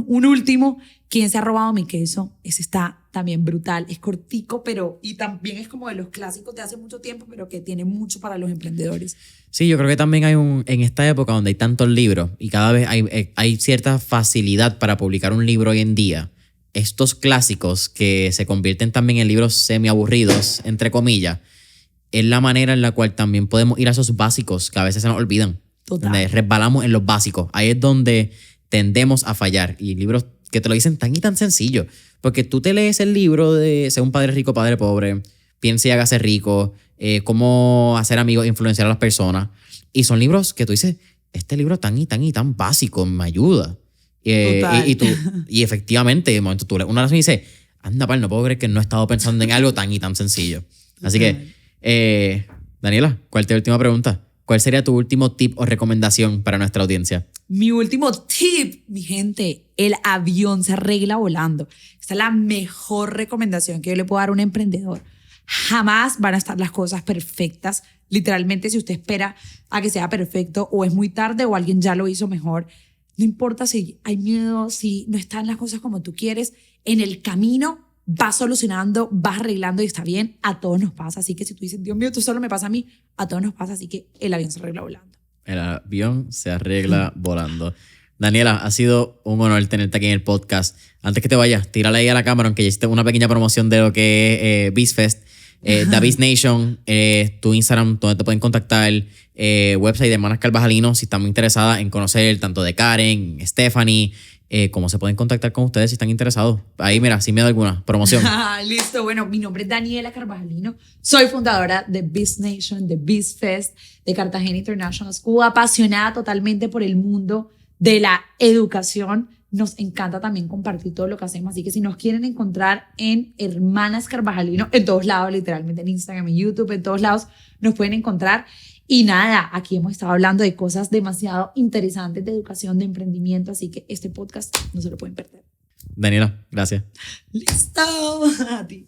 Speaker 2: último, ¿Quién se ha robado mi queso? Ese está también brutal. Es cortico, pero y también es como de los clásicos de hace mucho tiempo, pero que tiene mucho para los emprendedores.
Speaker 1: Sí, yo creo que también hay en esta época donde hay tantos libros y cada vez hay cierta facilidad para publicar un libro hoy en día. Estos clásicos que se convierten también en libros semi-aburridos, entre comillas, es la manera en la cual también podemos ir a esos básicos que a veces se nos olvidan.
Speaker 2: Total.
Speaker 1: Donde resbalamos en los básicos. Ahí es donde tendemos a fallar. Y libros que te lo dicen tan y tan sencillo. Porque tú te lees el libro de Ser un padre rico, padre pobre, Piense y hágase rico, Cómo hacer amigos e influenciar a las personas. Y son libros que tú dices, este libro tan y tan básico me ayuda. Y efectivamente, de momento tú lees una oración y dices, anda, no puedo creer que no he estado pensando en algo tan y tan sencillo. Así que, Daniela, ¿cuál es tu última pregunta? ¿Cuál sería tu último tip o recomendación para nuestra audiencia?
Speaker 2: Mi último tip, mi gente, el avión se arregla volando. Esta es la mejor recomendación que yo le puedo dar a un emprendedor. Jamás van a estar las cosas perfectas. Literalmente, si usted espera a que sea perfecto, o es muy tarde o alguien ya lo hizo mejor, no importa si hay miedo, si no están las cosas como tú quieres, en el camino vas solucionando, vas arreglando y está bien. A todos nos pasa. Así que si tú dices, Dios mío, esto solo me pasa a mí, a todos nos pasa. Así que el avión se arregla volando.
Speaker 1: El avión se arregla volando. Daniela, ha sido un honor tenerte aquí en el podcast. Antes que te vayas, tírale ahí a la cámara, aunque ya hiciste una pequeña promoción de lo que es BizFest. The Biz Nation, tu Instagram, donde te pueden contactar, website de Hermanas Carvajalino, si están muy interesadas en conocer tanto de Karen, Stephanie, cómo se pueden contactar con ustedes si están interesados. Ahí, mira, sin miedo alguna, promoción.
Speaker 2: Listo, bueno, mi nombre es Daniela Carvajalino, soy fundadora de Biz Nation, de BizFest, de Cartagena International School, apasionada totalmente por el mundo de la educación. Nos encanta también compartir todo lo que hacemos, así que si nos quieren encontrar en Hermanas Carvajalino, en todos lados, literalmente en Instagram, en YouTube, en todos lados nos pueden encontrar. Y nada, aquí hemos estado hablando de cosas demasiado interesantes de educación, de emprendimiento, así que este podcast no se lo pueden perder.
Speaker 1: Daniela, gracias.
Speaker 2: Listo, a ti.